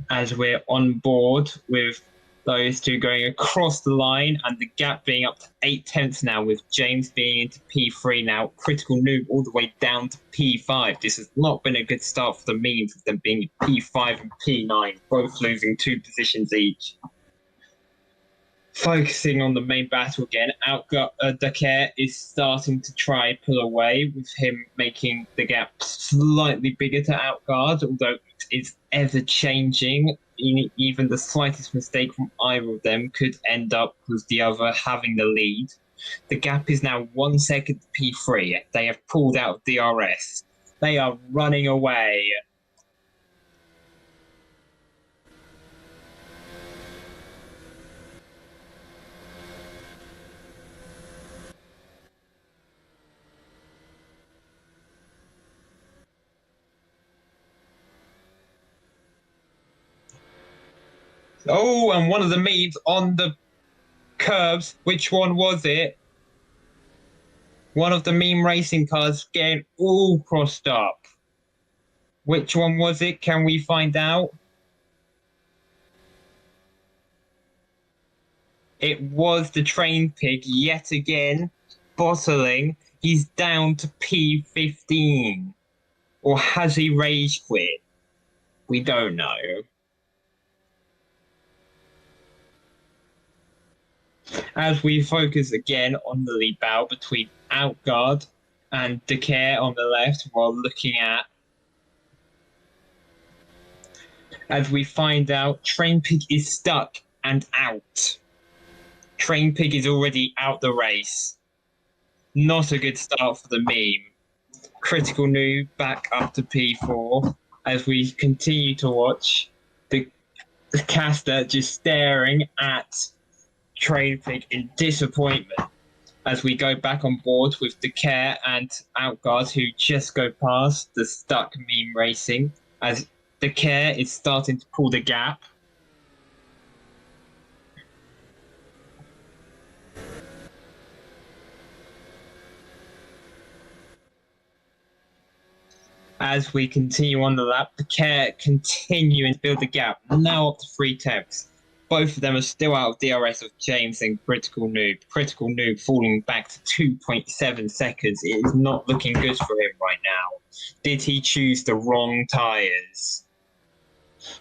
As we're on board with those two going across the line and the gap being up to 8/10 now, with James being into P3 now, Critical Noob all the way down to P5. This has not been a good start for the memes, with them being P5 and P9, both losing 2 positions each. Focusing on the main battle again, Decare is starting to try pull away, with him making the gap slightly bigger to Outguard, although it's ever changing. Even the slightest mistake from either of them could end up with the other having the lead. The gap is now 1 second to P3. They have pulled out of DRS. They are running away. Oh, and one of the memes on the curbs. Which one was it? One of the meme racing cars getting all crossed up. Which one was it? Can we find out? It was the train pig yet again, bottling. He's down to P15. Or has he rage quit? We don't know. As we focus again on the lead battle between Outguard and Decare on the left, while looking at, as we find out, Train Pig is stuck and out. Train Pig is already out the race. Not a good start for the meme. Critical Noob back up to P4 as we continue to watch the caster just staring at Train Pig in disappointment as we go back on board with the Care and Outguard who just go past the stuck meme racing as the Care is starting to pull the gap. As we continue on the lap, the Care continuing to build the gap, now up to 3/10. Both of them are still out of DRS of James and Critical Noob. Critical Noob falling back to 2.7 seconds. It is not looking good for him right now. Did he choose the wrong tyres?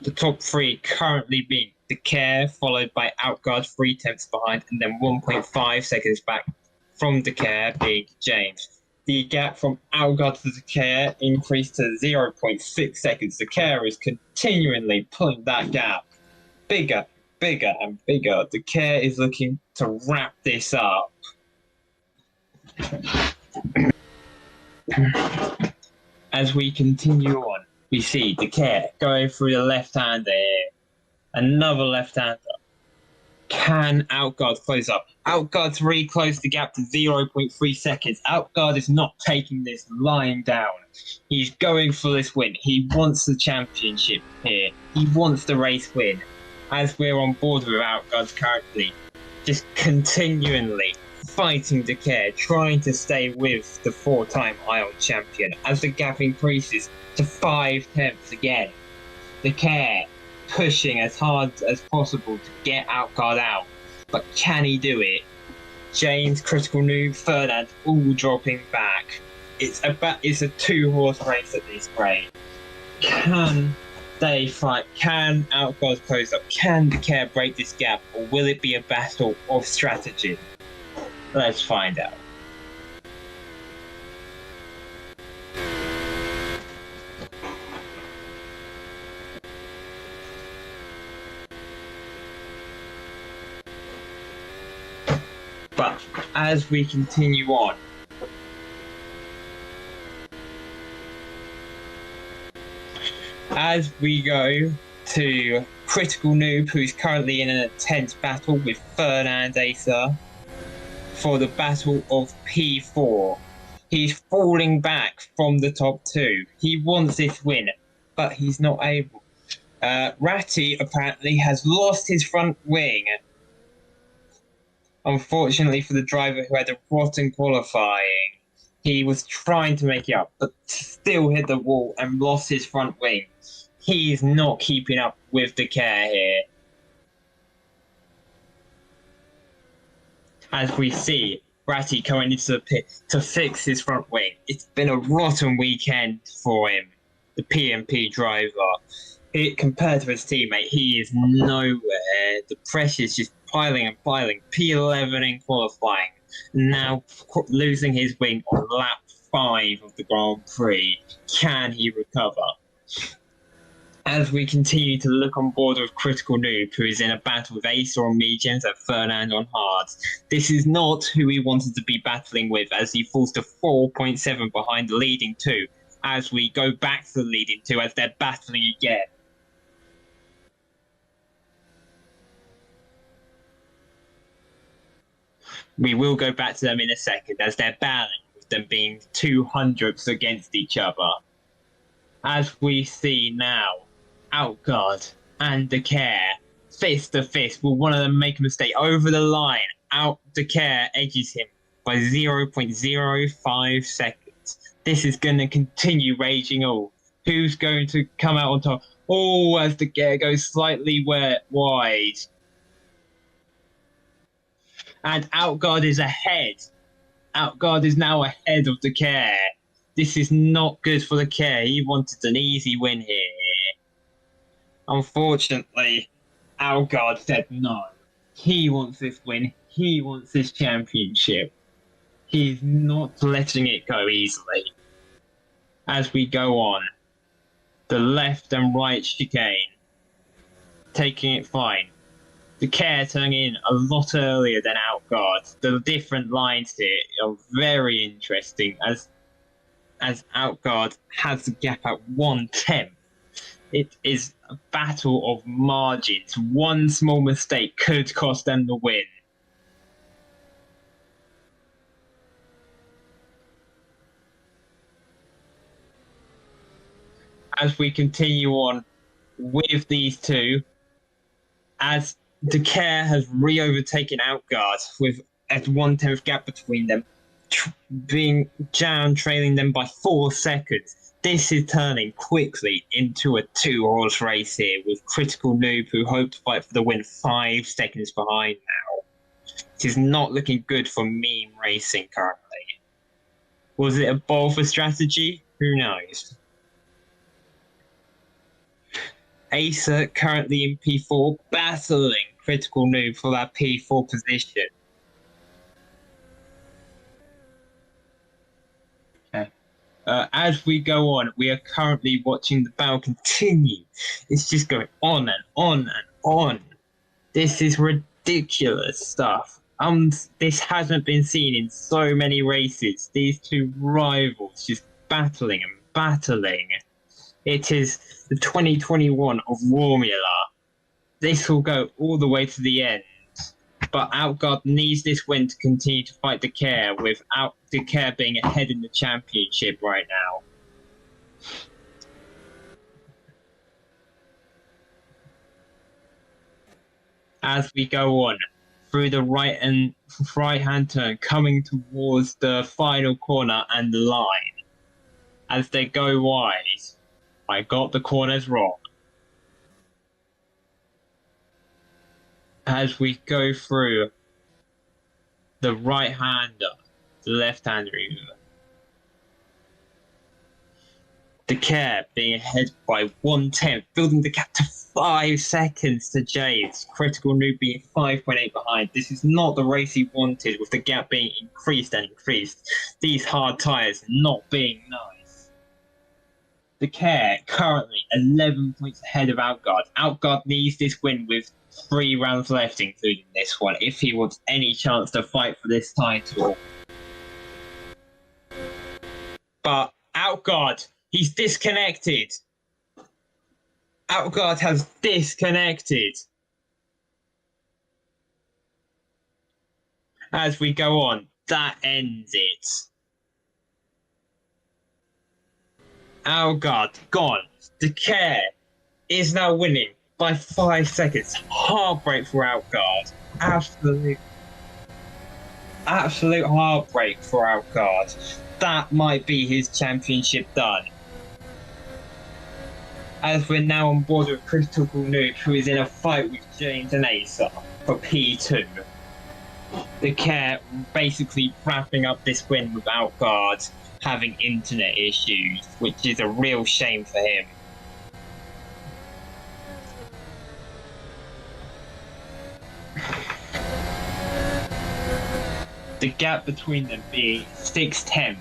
The top three currently being the Care, followed by Outguard 3/10 behind, and then 1.5 seconds back from the Care being James. The gap from Outguard to the Care increased to 0.6 seconds. The Care is continually pulling that gap bigger, bigger and bigger. The Care is looking to wrap this up. As we continue on, we see the Care going through the left-hander here. Another left-hander. Can Outguard close up? Outguard's really closed the gap to 0.3 seconds. Outguard is not taking this lying down. He's going for this win. He wants the championship here. He wants the race win. As we're on board with Outguard currently, just continually fighting the Care, trying to stay with the 4-time Ion champion as the gap increases to 5/10 again. The Care pushing as hard as possible to get Outguard out, but can he do it? James, Critical Noob, Ferdinand all dropping back. It's a 2-horse race at this rate. Can they fight? Can Outguard close up? Can the Care break this gap, or will it be a battle of strategy? Let's find out. But as we continue on, as we go to Critical Noob, who's currently in an intense battle with Fernand Acer for the battle of P4. He's falling back from the top two. He wants this win, but he's not able. Ratty apparently has lost his front wing. Unfortunately for the driver who had a rotten qualifying, he was trying to make it up, but still hit the wall and lost his front wing. He is not keeping up with the Care here. As we see Ratty going into the pit to fix his front wing. It's been a rotten weekend for him, the PMP driver. Compared to his teammate, he is nowhere. The pressure's just piling and piling. P11 in qualifying, now losing his wing on lap 5 of the Grand Prix. Can he recover? As we continue to look on board with Critical Noob, who is in a battle with Acer on mediums and Fernand on hards. This is not who he wanted to be battling with, as he falls to 4.7 behind the leading two. As we go back to the leading two, as they're battling again. We will go back to them in a second, as they're battling with them being 200ths against each other. As we see now, Outguard and the Care, fist to fist. Will one of them make a mistake over the line? The Care edges him by 0.05 seconds. This is going to continue raging all. Who's going to come out on top? Oh, as the Care goes slightly wide. And Outguard is ahead. Outguard is now ahead of the Care. This is not good for the Care. He wanted an easy win here. Unfortunately, Outguard said no. He wants this win. He wants this championship. He's not letting it go easily. As we go on, the left and right chicane, taking it fine. The care turning in a lot earlier than Outguard. The different lines here are very interesting as Outguard has the gap at 1/10. It is a battle of margins. One small mistake could cost them the win. As we continue on with these two, as the care has re-overtaken Outguard with a 1/10 gap between them, being Jan trailing them by 4 seconds. This is turning quickly into a 2-horse race here with Critical Noob, who hope to fight for the win, 5 seconds behind now. It is not looking good for meme racing currently. Was it a bold for strategy? Who knows? Acer currently in P4, battling Critical Noob for that P4 position. As we go on, we are currently watching the battle continue. It's just going on and on and on. This is ridiculous stuff. This hasn't been seen in so many races. These two rivals just battling and battling. It is the 2021 of Romula. This will go all the way to the end. But Outguard needs this win to continue to fight the care, without the care being ahead in the championship right now. As we go on through the right-hand turn, coming towards the final corner and the line. As they go wide, I got the corners wrong. As we go through the right-hander, the left-hander even. The care being ahead by 1/10, building the gap to 5 seconds to James. Critical Noob being 5.8 behind. This is not the race he wanted, with the gap being increased and increased. These hard tyres not being nice. The care currently 11 points ahead of Outguard. Outguard needs this win with 3 rounds left, including this one, if he wants any chance to fight for this title. But Outguard, he's disconnected. Outguard has disconnected. As we go on, that ends it. Outguard gone. The care is now winning by 5 seconds. Heartbreak for Outguard. Absolute heartbreak for Outguard. That might be his championship done. As we're now on board with Critical Noob, who is in a fight with James and Acer for P2. The care basically wrapping up this win with Outguard having internet issues, which is a real shame for him. The gap between them being 6/10.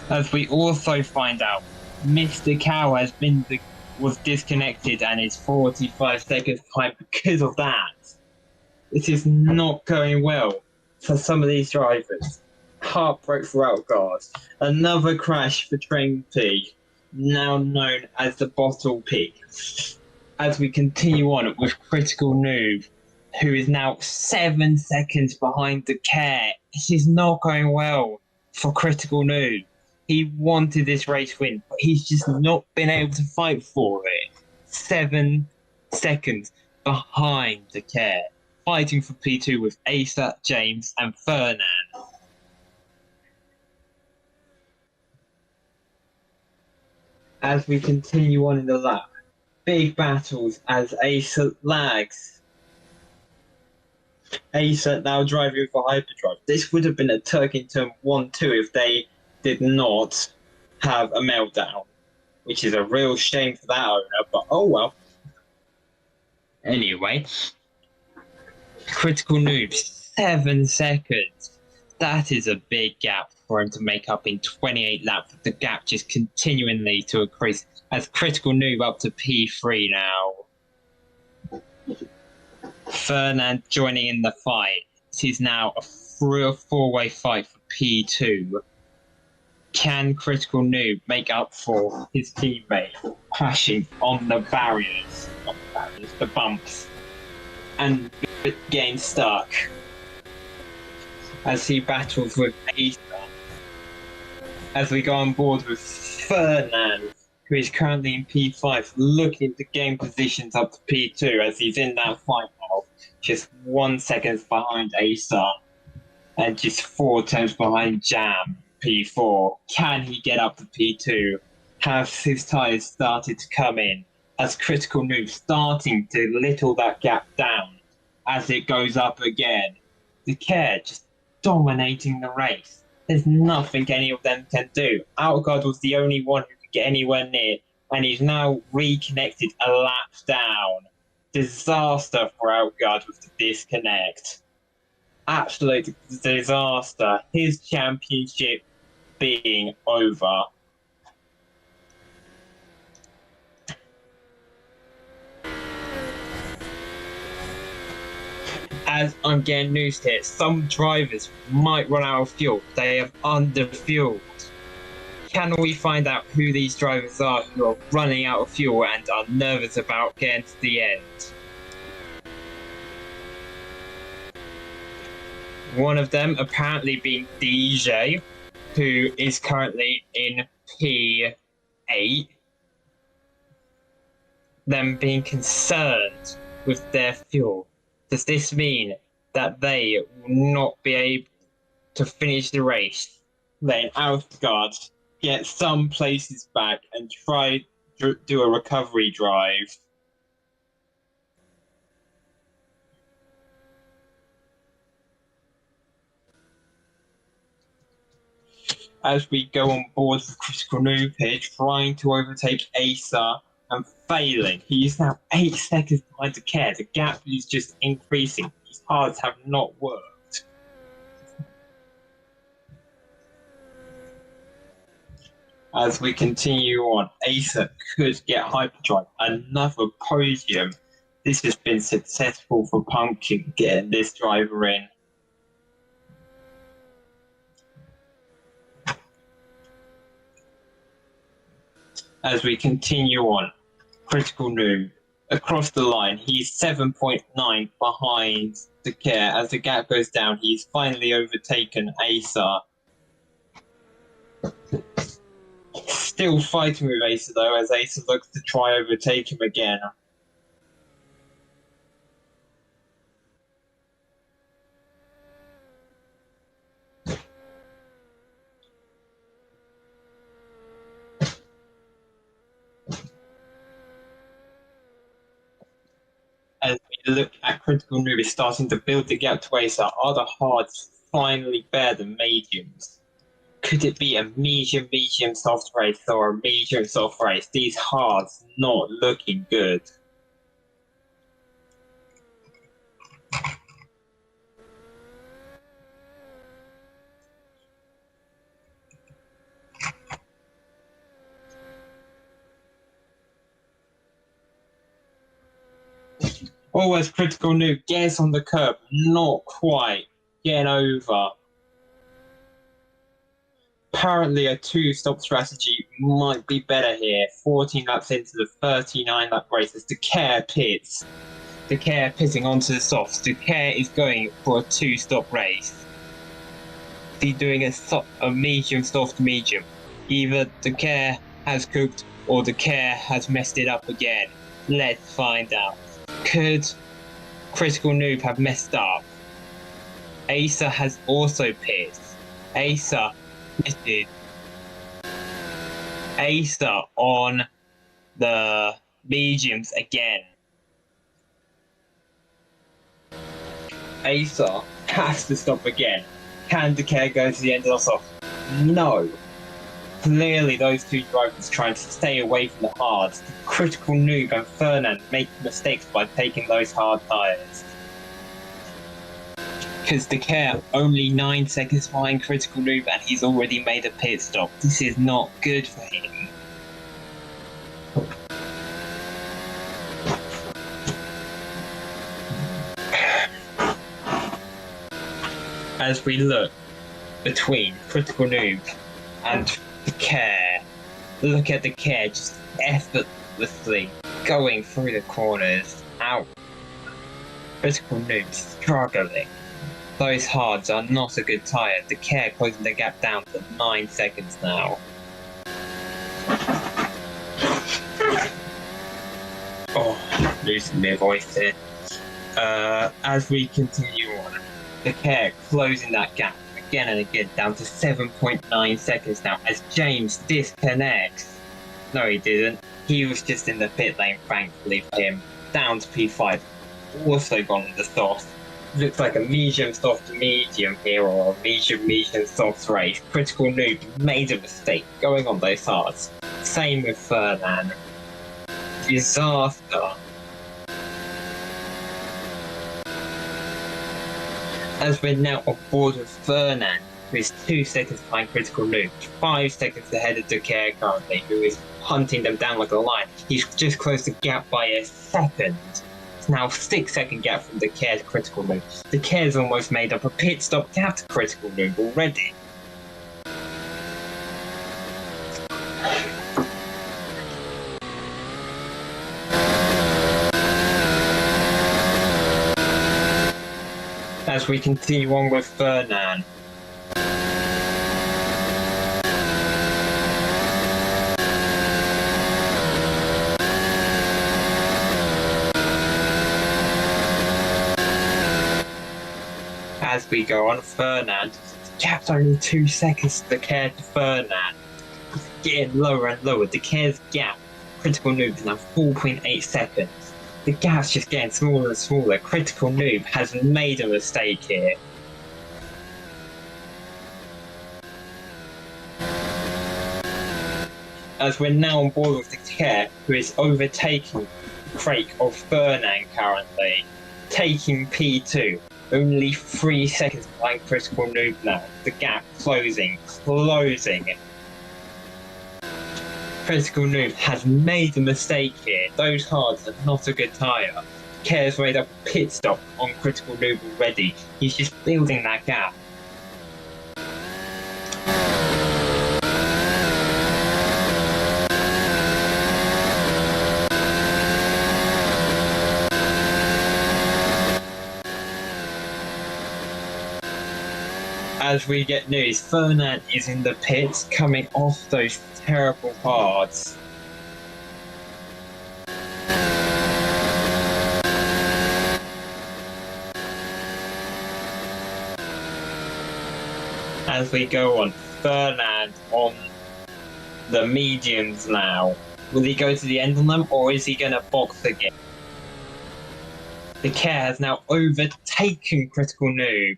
As we also find out, Mr. Cow was disconnected and is 45 seconds behind because of that. It is not going well for some of these drivers. Heartbreak for Outguard. Another crash for Train P, now known as the Bottle Pig. As we continue on with Critical Noob, who is now 7 seconds behind the care. It is not going well for Critical Noob. He wanted this race win, but he's just not been able to fight for it. 7 seconds behind the care. Fighting for P2 with Acer, James, and Fernan. As we continue on in the lap, big battles as Acer lags. Acer now driving for Hyperdrive. This would have been a Turkey Turn 1-2 if they did not have a meltdown, which is a real shame for that owner, but oh well. Anyway, Critical Noob, 7 seconds. That is a big gap for him to make up in 28 laps, with the gap just continually to increase as Critical Noob up to P3 now. Fernand joining in the fight. This is now a 3 or 4-way fight for P2. Can Critical Noob make up for his teammate crashing on the barriers, not the barriers, the bumps, and getting stuck as he battles with Asa? As we go on board with Fernand, who is currently in P5, looking to gain positions up to P2 as he's in that fight now, just 1 second behind Asa and just 4 tenths behind Jam. P4. Can he get up to P2? Have his tyres started to come in as Critical Noob starting to little that gap down as it goes up again? The Care just dominating the race. There's nothing any of them can do. Outguard was the only one who could get anywhere near, and he's now reconnected a lap down. Disaster for Outguard with the disconnect. Absolute disaster. His championship being over. As I'm getting news here, some drivers might run out of fuel. They have underfueled. Can we find out who these drivers are who are running out of fuel and are nervous about getting to the end? One of them apparently being DJ, who is currently in P8. Them being concerned with their fuel. Does this mean that they will not be able to finish the race? Letting Outguard get some places back and try to do a recovery drive. As we go on board with Critical Noob here, trying to overtake Asa and failing. He is now 8 seconds behind the Care. The gap is just increasing. These hards have not worked. As we continue on, Asa could get hyperdrive, another podium. This has been successful for Pumpkin getting this driver in. As we continue on, Critical Noob across the line, he's 7.9 behind the Care. As the gap goes down, he's finally overtaken Asa. Still fighting with Asa though, as Asa looks to try overtake him again. As we look at Critical Noob is starting to build the gap to Asa, are the hards finally better than mediums? Could it be a medium soft race or a medium soft race? These hards not looking good. Always Critical Noob gets on the curb, not quite getting over. Apparently a 2-stop strategy might be better here. 14 laps into the 39-lap race as the Care pits. The Care pitting onto the softs. The Care is going for a 2-stop race. He's doing a medium soft medium. Either the Care has cooked or the Care has messed it up again. Let's find out. Could Critical Noob have messed up? Asa has also pitted. Asa pitted. Asa on the mediums again. Asa has to stop again. Can the Care go to the end of the soft? No. Clearly those two drivers trying to stay away from the hards. Critical Noob and Fernand make mistakes by taking those hard tyres. Because the Care only 9 seconds behind Critical Noob and he's already made a pit stop. This is not good for him. As we look between Critical Noob and the Care, look at the Care just effortlessly going through the corners, out. Critical Noob struggling. Those hards are not a good tyre. The Care closing the gap down to 9 seconds now. Oh, losing my voice here. As we continue on, the Care closing that gap again and again down to 7.9 seconds now as James disconnects. No, he didn't. He was just in the pit lane, thankfully for him. Down to P5. Also gone on the soft. Looks like a medium soft medium here, or a medium soft race. Critical Noob made a mistake going on those hards. Same with Fernand. Disaster. As we're now on board with Fernand, who is 2 seconds behind Critical Noob, 5 seconds ahead of the Care currently, who is hunting them down like a lion. He's just closed the gap by a second. It's now 6-second gap from the Care to Critical Noob. The Care's almost made up a pit stop gap to Critical Noob already. As we continue on with Fernand. As we go on, Fernand, gap's only 2 seconds to the Care to Fernand. It's getting lower and lower. The Care's gap, Critical Noob, is now 4.8 seconds. The gap's just getting smaller and smaller. Critical Noob has made a mistake here. As we're now on board with the Care, who is overtaking Craig of Fernand currently, taking P2. Only 3 seconds behind Critical Noob now. The gap closing. Critical Noob has made a mistake here. Those hards are not a good tyre. Care's made up a pit stop on Critical Noob already. He's just building that gap. As we get news, Fernand is in the pits coming off those terrible hards. As we go on, Fernand on the mediums now. Will he go to the end on them, or is he going to box again? The Care has now overtaken Critical Noob.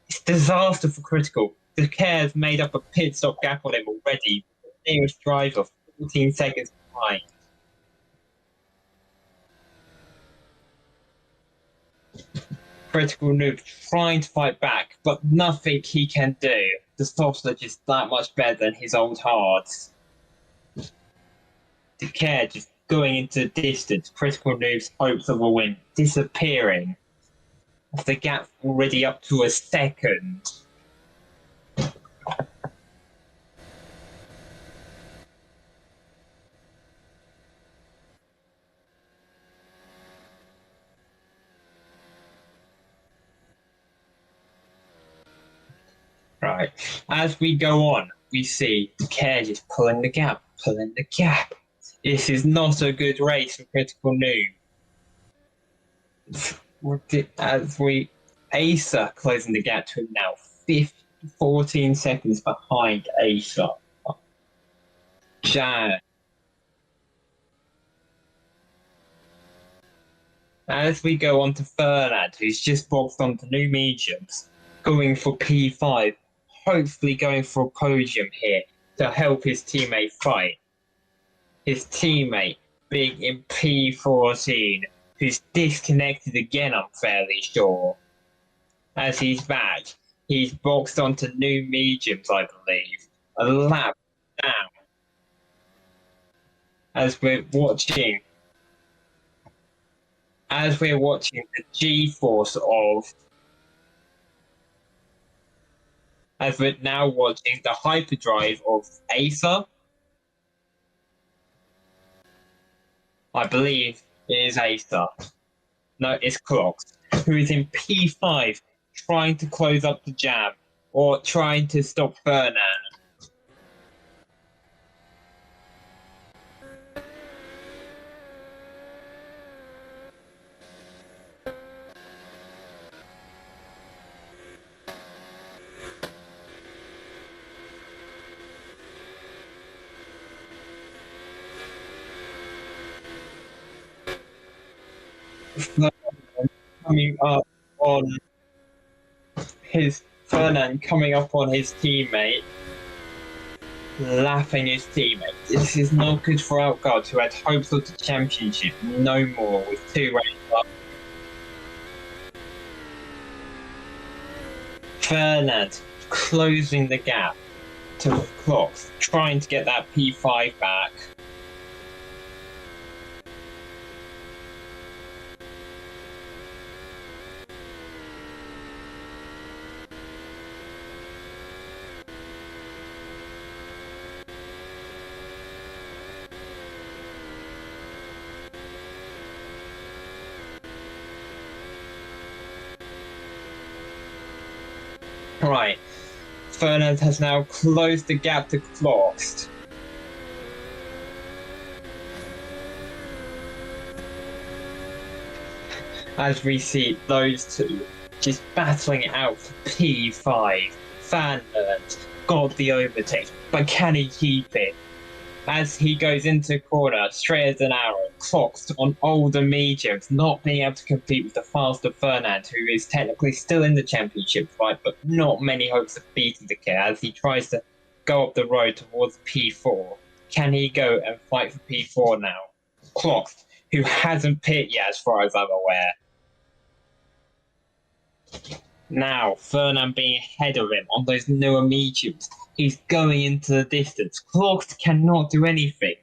It's disaster for Critical. The Care has made up a pit stop gap on him already. The nearest driver 14 seconds behind. Critical Noob trying to fight back, but nothing he can do. The softs are just that much better than his old hards. The Care just going into the distance. Critical Noob's hopes of a win disappearing. The gap already up to a second. Right. As we go on, we see the Care just pulling the gap. This is not a good race for Critical Noob. As we Acer closing the gap to him now, 14 seconds behind Acer. Jan. As we go on to Fernand, who's just boxed onto new mediums, going for P5, hopefully going for a podium here to help his teammate fight. His teammate being in P14. Who's disconnected again, I'm fairly sure. as he's back. He's boxed onto new mediums, I believe. A lap down. As we're watching the G-force of, as we're now watching the hyperdrive of Acer. I believe it is Acer. No, it's Clocks, who is in P5, trying to close up the jam, or trying to stop Fernand. Fernand coming up on his teammate, lapping his teammate. This is not good for Outguard, who had hopes of the championship. No more with 2 races up. Fernand closing the gap to Clocks, trying to get that P5 back. Right, Fernand has now closed the gap to Clocks. As we see those two just battling it out for P5. Fernand got the overtake, but can he keep it? As he goes into corner, straight as an arrow, Clocks on older mediums, not being able to compete with the faster Fernand, who is technically still in the championship fight, but not many hopes of beating the kid as he tries to go up the road towards P4. Can he go and fight for P4 now? Clocks, who hasn't pit yet as far as I'm aware. Now, Fernand being ahead of him on those newer mediums. He's going into the distance. Clocks cannot do anything.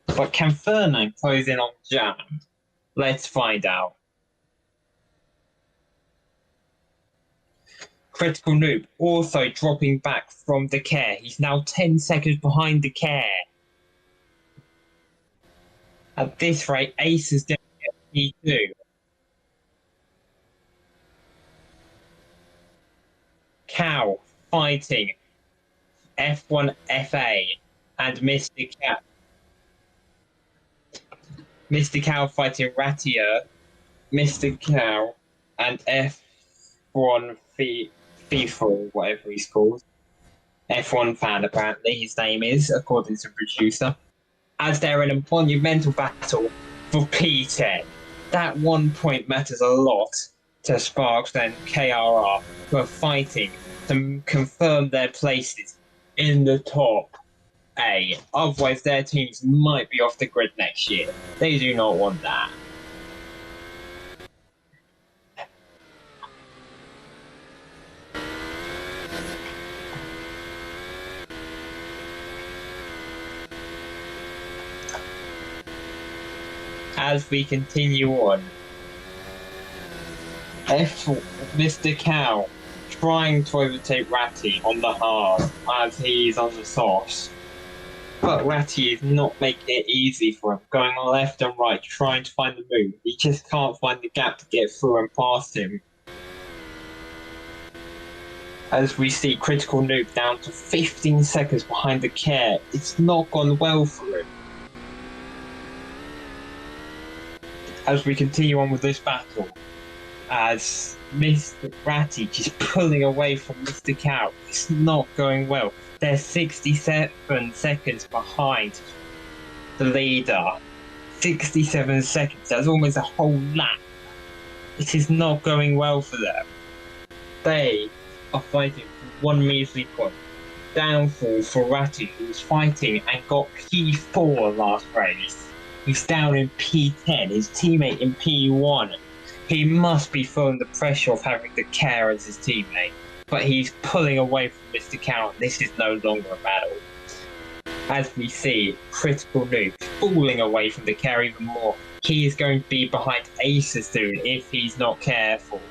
But can Fernand close in on Jam? Let's find out. Critical Noob also dropping back from the care. He's now 10 seconds behind the care. At this rate, Ace is going to get P2. Cow fighting F1 FA and Mr. Cow. Mr. Cow fighting Ratia, Mr. Cow, and F1 FIFA, whatever he's called. F1 fan, apparently, his name is, according to the producer. As they're in a monumental battle for P10. That 1 point matters a lot to Sparks and KRR, who are fighting to confirm their places in the top A. Otherwise, their teams might be off the grid next year. They do not want that. As we continue on, Mr. Cow trying to overtake Ratty on the hard as he's on the soft. But Ratty is not making it easy for him, going left and right, trying to find the move. He just can't find the gap to get through and past him. As we see Critical Noob down to 15 seconds behind the care, it's not gone well for him. As we continue on with this battle, as Mr. Ratty just pulling away from Mr. Cow, it's not going well. They're 67 seconds behind the leader. 67 seconds, that's almost a whole lap. It is not going well for them. They are fighting for one measly point. Downfall for Ratty, who was fighting and got P4 last race. He's down in P10, his teammate in P1 He must be feeling the pressure of having the care as his teammate, but he's pulling away from Mr. Cow. This is no longer a battle. As we see, Critical Noob falling away from the care even more. He is going to be behind Acer soon if he's not careful.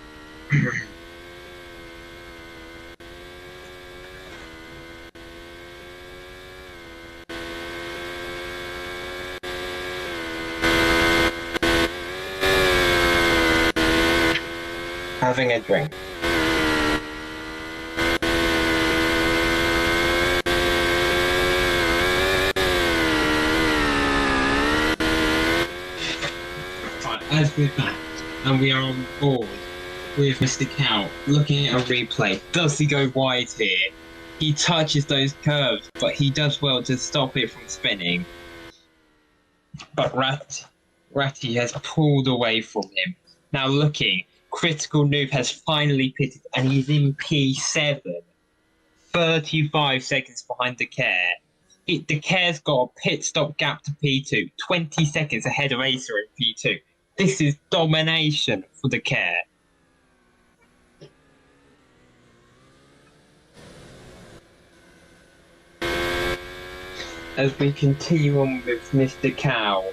Having a drink. As we're back, and we are on board with Mr. Cow, looking at a replay. Does he go wide here? He touches those curves, but he does well to stop it from spinning. But Ratty has pulled away from him. Now looking, Critical Noob has finally pitted, and he's in P7. 35 seconds behind the care. The care's got a pit stop gap to P2, 20 seconds ahead of Acer in P2. This is domination for the care. As we continue on with Mr. Cow,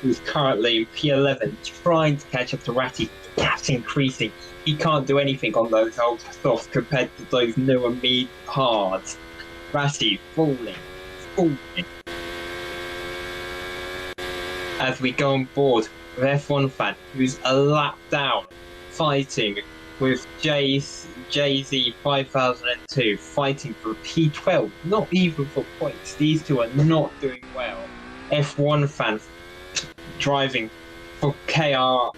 who's currently in P11, trying to catch up to Ratty. The gap's increasing. He can't do anything on those old softs compared to those newer mid hards. Ratty falling. As we go on board with F1 fan, who's a lap down, fighting with JZ 5002, fighting for P12, not even for points. These two are not doing well. F1 fan driving for KRR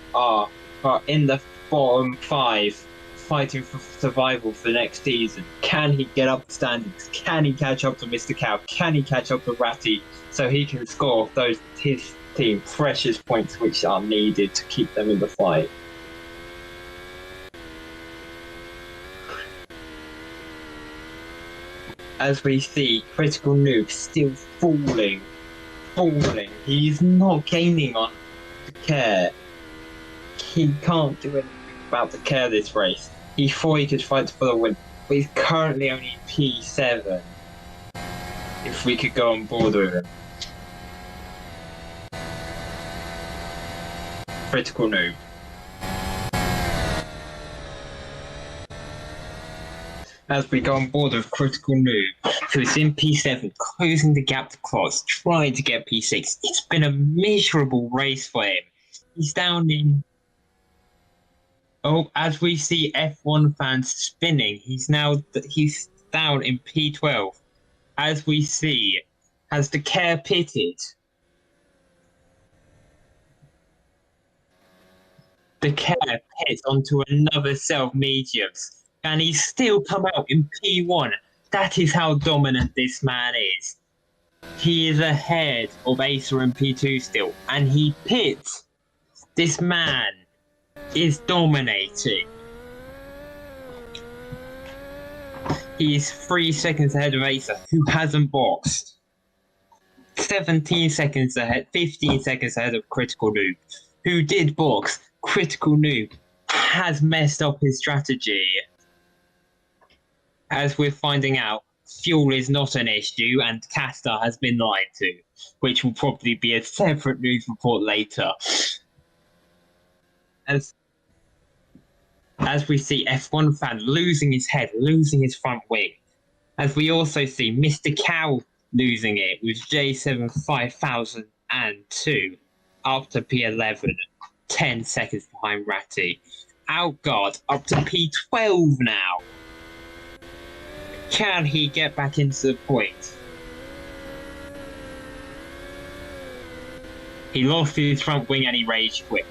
are in the bottom 5, fighting for survival for the next season. Can he get up the standings? Can he catch up to Mr. Cow? Can he catch up to Ratty so he can score those his team precious points which are needed to keep them in the fight? As we see, Critical Noob still falling. He's not gaining on the care. He can't do anything about the care this race. He thought he could fight for the win, but he's currently only P7. If we could go on board with him. Critical Noob. As we go on board with Critical Noob, who's in P7, closing the gap to Cross, trying to get P6. It's been a miserable race for him. He's down in... Oh, as we see F1 fans spinning, he's down in P12. As we see, has the care pitted? The care pits onto another self-mediums. And he's still come out in P1. That is how dominant this man is. He is ahead of Acer in P2 still. And he pits. This man is dominating. He is 3 seconds ahead of Acer, who hasn't boxed. 17 seconds ahead, 15 seconds ahead of Critical Noob, who did box. Critical Noob has messed up his strategy. As we're finding out, fuel is not an issue and Castor has been lied to, which will probably be a separate news report later. As we see F1 fan losing his head, losing his front wing. As we also see Mr. Cow losing it with J7 5002 up to P11, 10 seconds behind Ratty. Outguard up to P12 now. Can he get back into the point? He lost his front wing and he rage quit.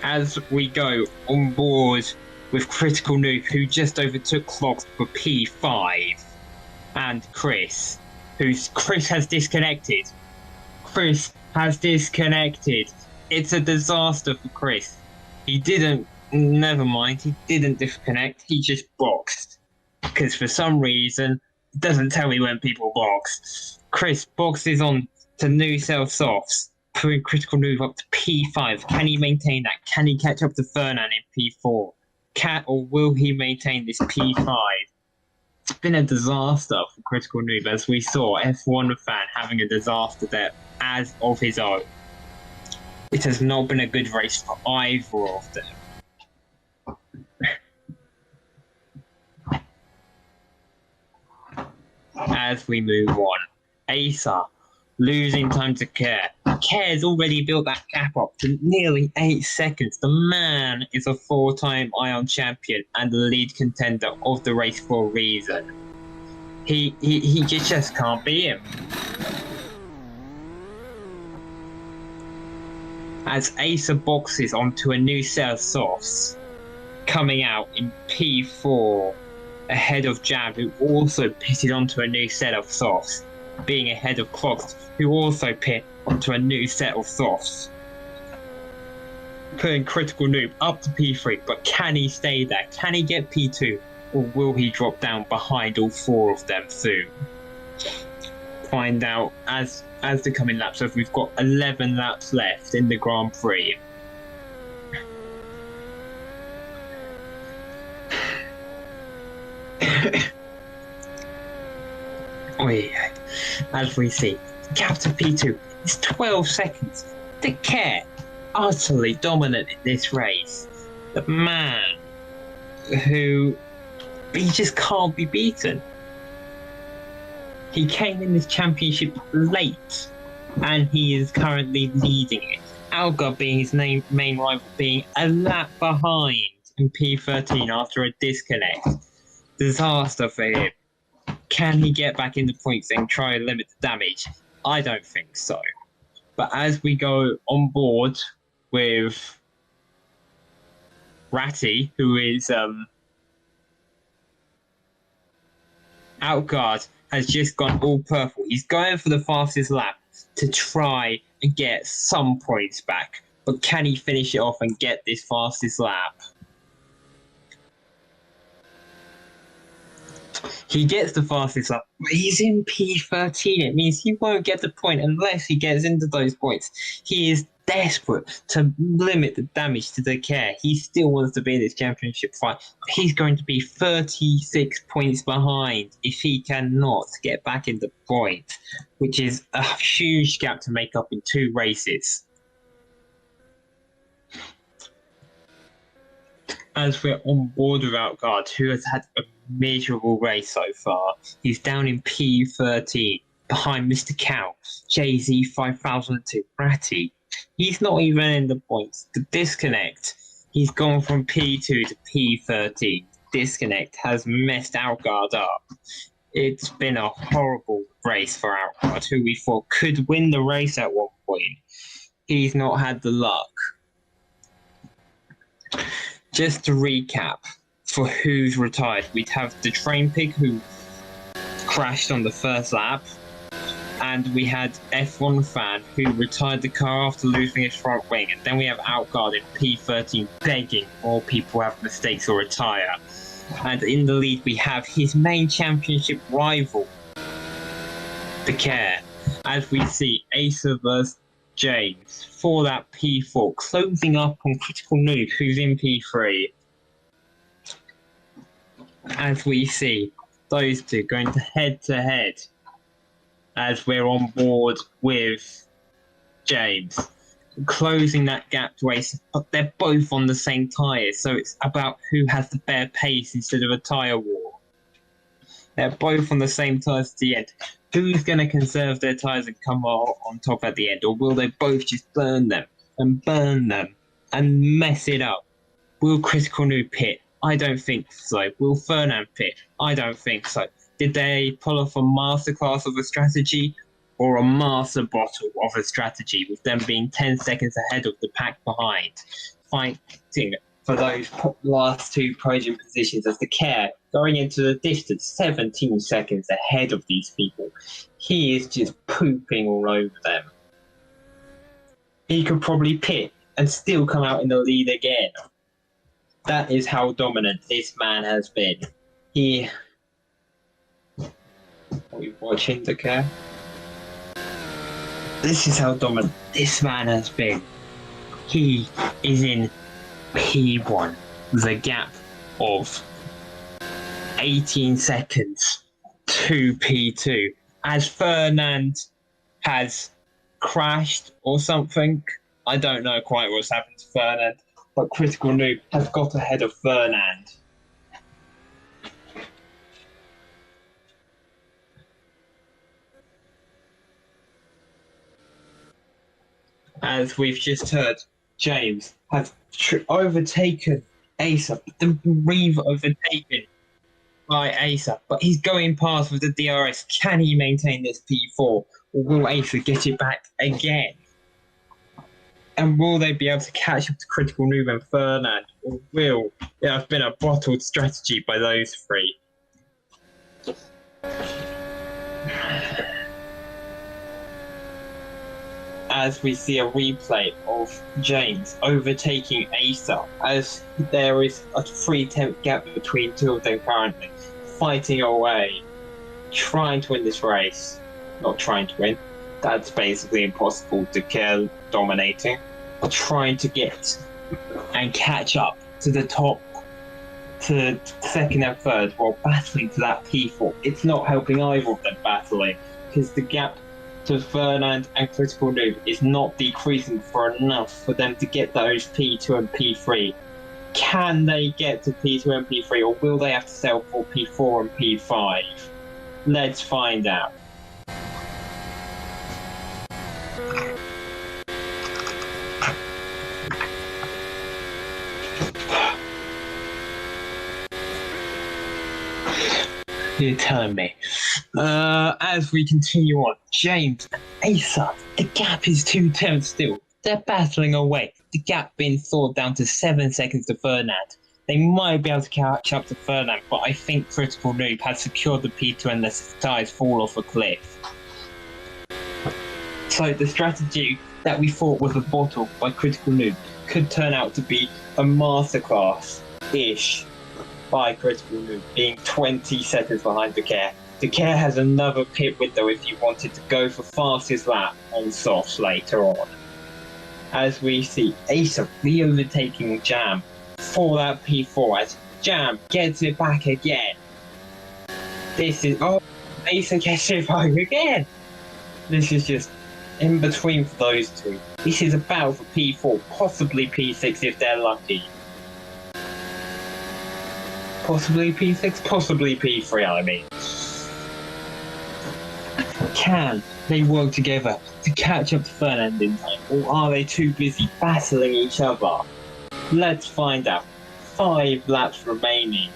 As we go on board with Critical Noob, who just overtook Clogs for P5, and Chris has disconnected. Chris has disconnected. It's a disaster for Chris. Never mind, he didn't disconnect, he just boxed. Because for some reason, it doesn't tell me when people box. Chris boxes on to new cell softs, putting Critical Noob up to P5. Can he maintain that? Can he catch up to Fernand in P4? Or will he maintain this P5? It's been a disaster for Critical Noob, as we saw F1 fan having a disaster there as of his own. It has not been a good race for either of them. As we move on, Asa losing time to Kerr. Kerr's already built that gap up to nearly 8 seconds. The man is a 4-time Ion champion and the lead contender of the race for a reason. He just can't beat him. As Asa boxes onto a new set of softs, coming out in P4 ahead of Jam, who also pitted onto a new set of softs, being ahead of Clogs, who also pit onto a new set of softs. Putting Critical Noob up to P3, but can he stay there? Can he get P2? Or will he drop down behind all 4 of them soon? Find out as the coming laps. So we've got 11 laps left in the Grand Prix. As we see, gap to P2 is 12 seconds. De Kerr, utterly dominant in this race. The man who he just can't be beaten. He came in this championship late, and he is currently leading it. Algar being his main rival, being a lap behind in P13 after a disconnect. Disaster for him. Can he get back in the points and try and limit the damage? I don't think so. But as we go on board with Ratty, who is Outguard, has just gone all purple. He's going for the fastest lap to try and get some points back. But can he finish it off and get this fastest lap? He gets the fastest lap, but he's in P13. It means he won't get the point unless he gets into those points. He is desperate to limit the damage to De Kerr. He still wants to be in this championship fight. He's going to be 36 points behind if he cannot get back in the point, which is a huge gap to make up in 2 races. As we're on board with Outguard, who has had a miserable race so far, he's down in P13 behind Mr. Cow, Jay-Z 5002, Ratty. He's not even in the points. The disconnect, he's gone from P2 to P13. Disconnect has messed Outguard up. It's been a horrible race for Outguard, who we thought could win the race at one point. He's not had the luck. Just to recap, for who's retired, we'd have the Train Pig, who crashed on the first lap, and we had F1 Fan, who retired the car after losing his front wing, and then we have Outguard in P13 begging more people have mistakes or retire. And in the lead we have his main championship rival, De Kerr, as we see Asa vs James for that P4, closing up on Critical Noob, who's in P3. As we see those two going to head as we're on board with James, closing that gap to Asa, but they're both on the same tyres, so it's about who has the better pace instead of a tyre war. They're both on the same tyres at the end. Who's going to conserve their tyres and come on top at the end? Or will they both just burn them and mess it up? Will Critical Noob pit? I don't think so. Will Fernand pit? I don't think so. Did they pull off a masterclass of a strategy or a master bottle of a strategy, with them being 10 seconds ahead of the pack behind, fighting for those last 2 podium positions as De Kerr going into the distance 17 seconds ahead of these people? He is just pooping all over them. He could probably pit and still come out in the lead again. That is how dominant this man has been. Are we watching De Kerr? This is how dominant this man has been. He is in P1 with a gap of 18 seconds to P2. As Fernand has crashed or something, I don't know quite what's happened to Fernand, but Critical Noob has got ahead of Fernand. As we've just heard, James has overtaken Acer, but then overtaken by Acer, but he's going past with the DRS. Can he maintain this P4, or will Acer get it back again? And will they be able to catch up to Critical Noob and Fernand, or will it have been a bottled strategy by those three? As we see a replay of James overtaking Acer, as there is a 3-tenth gap between two of them currently, fighting away, trying to win this race. Not trying to win, that's basically impossible to kill, dominating, but trying to get and catch up to the top, to second and third, while battling to that P4. It's not helping either of them battling, because the gap to Fernand and Critical Noob is not decreasing for enough for them to get those P2 and P3. Can they get to P2 and P3, or will they have to settle for P4 and P5? Let's find out. You're telling me. As we continue on, James and Acer, the gap is 2 tenths still. They're battling away. The gap being thawed down to 7 seconds to Fernand. They might be able to catch up to Fernand, but I think Critical Noob has secured the P2 unless his tyres fall off a cliff. So the strategy that we thought was a bottle by Critical Noob could turn out to be a masterclass-ish by Critical Noob, being 20 seconds behind the Care. The Care has another pit window if you wanted to go for fastest lap on softs later on. As we see Acer re-overtaking Jam for that P4 as Jam gets it back again. This is, oh, Acer gets it back again. This is just in between for those two. This is a battle for P4, possibly P6 if they're lucky. Possibly P6, possibly P3, I mean. Can they work together to catch up to Fernand in time, or are they too busy battling each other? Let's find out. 5 laps remaining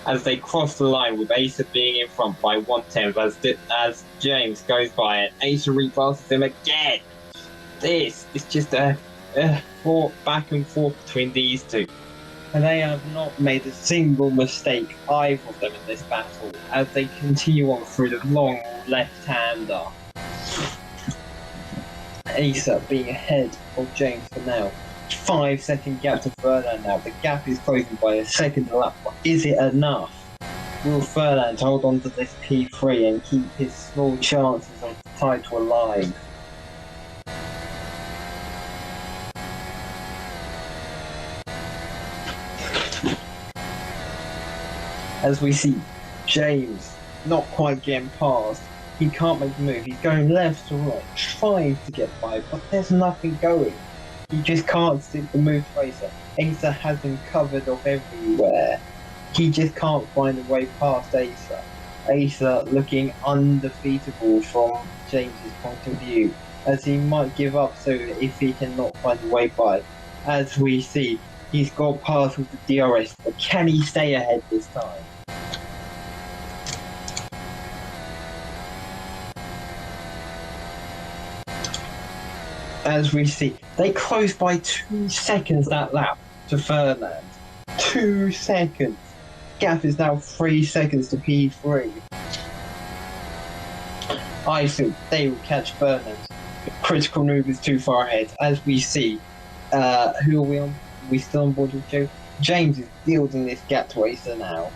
as they cross the line, with Acer being in front by 1/10 as James goes by and Acer repasses him again. This is just a back and forth between these two. And they have not made a single mistake, either of them, in this battle, as they continue on through the long left-hander. Acer being ahead of James for now. 5-second gap to Fernand now. The gap is closing by a second a lap. But is it enough? Will Fernand hold on to this P3 and keep his small chances of the title alive? As we see James not quite getting past, he can't make the move, he's going left to right, trying to get by, but there's nothing going. He just can't stick the move to Acer. Acer has him covered off everywhere. He just can't find a way past Acer. Acer looking undefeatable from James's point of view, as he might give up soon if he cannot find a way by. As we see, he's got past with the DRS, but can he stay ahead this time? As we see, they close by 2 seconds that lap to Fernand. 2 seconds. Gap is now 3 seconds to P3. I think they will catch Fernand. Critical Noob is too far ahead. As we see, who are we on? We still on board with Joe? James is building this gap to Acer now.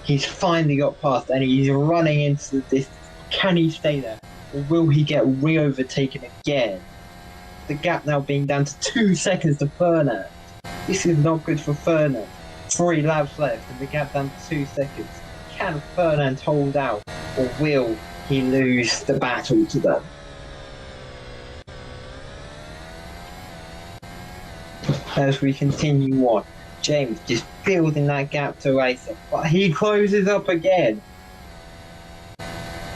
He's finally got past and he's running into the distance. Can he stay there? or will he get re-overtaken again? The gap now being down to 2 seconds to Fernand. This is not good for Fernand. 3 laps left and the gap down to 2 seconds. Can Fernand hold out, or will he lose the battle to them? As we continue on, James just building that gap to Asa, but he closes up again.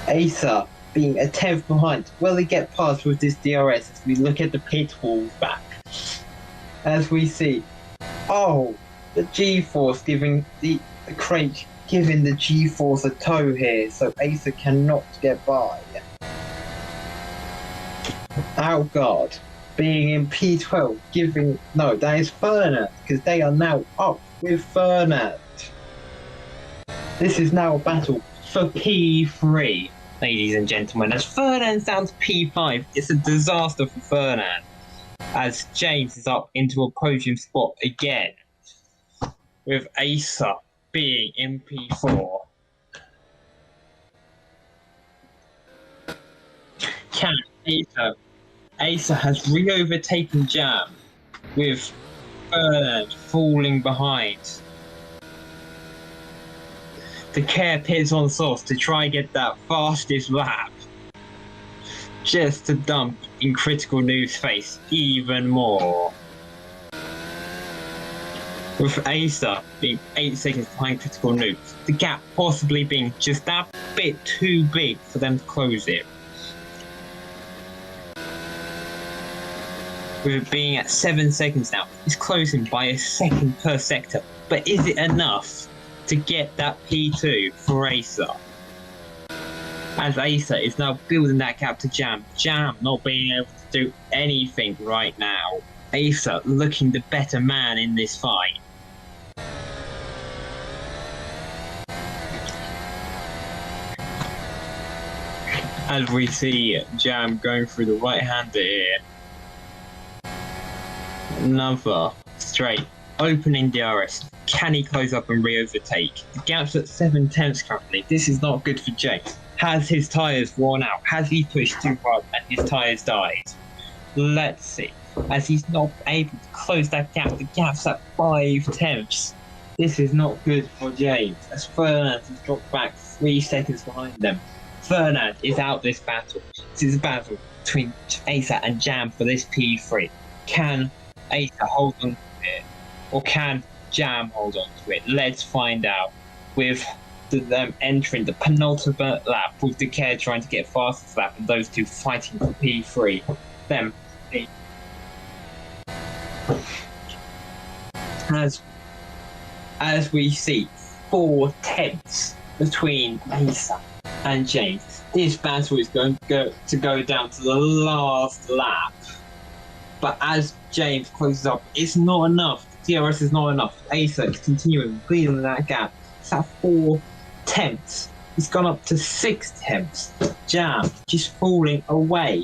Asa being a 10th behind. Will he get past with this DRS as we look at the pitfalls back? As we see, the G-force giving the crate giving the G-force a tow here, so Asa cannot get by. Outguard being in P12 that is Fernand, because they are now up with Fernand. This is now a battle for P3, ladies and gentlemen, as Fernand's down to P5. It's a disaster for Fernand, as James is up into a podium spot again, with Asa being in P4. Asa has re-overtaken Jam, with Fernand falling behind. The Care pits on source to try and get that fastest lap, just to dump in Critical Noob's face even more. With Asa being 8 seconds behind Critical Noob, the gap possibly being just that bit too big for them to close it. With it being at 7 seconds now, it's closing by a second per sector. But is it enough to get that P2 for Asa? As Asa is now building that gap to Jam. Jam not being able to do anything right now. Asa looking the better man in this fight. As we see Jam going through the right-hander here. Another straight opening DRS. Can he close up and re-overtake? The gap's at 7/10 currently. This is not good for James. Has his tyres worn out? Has he pushed too hard and his tyres died? Let's see. As he's not able to close that gap, the gap's at 5/10. This is not good for James, as Fernand has dropped back 3 seconds behind them. Fernand is out this battle. This is a battle between Asa and Jam for this P3. Can Asa hold on to it, or can Jam hold on to it? Let's find out, with them entering the penultimate lap, with the Care trying to get fastest lap and those two fighting for P3. Them as we see 4/10 between Asa and James. This battle is going to go down to the last lap. But as James closes up, it's not enough. DRS is not enough. Asa is continuing building that gap. It's at 4/10. It's gone up to 6/10. Jam just falling away.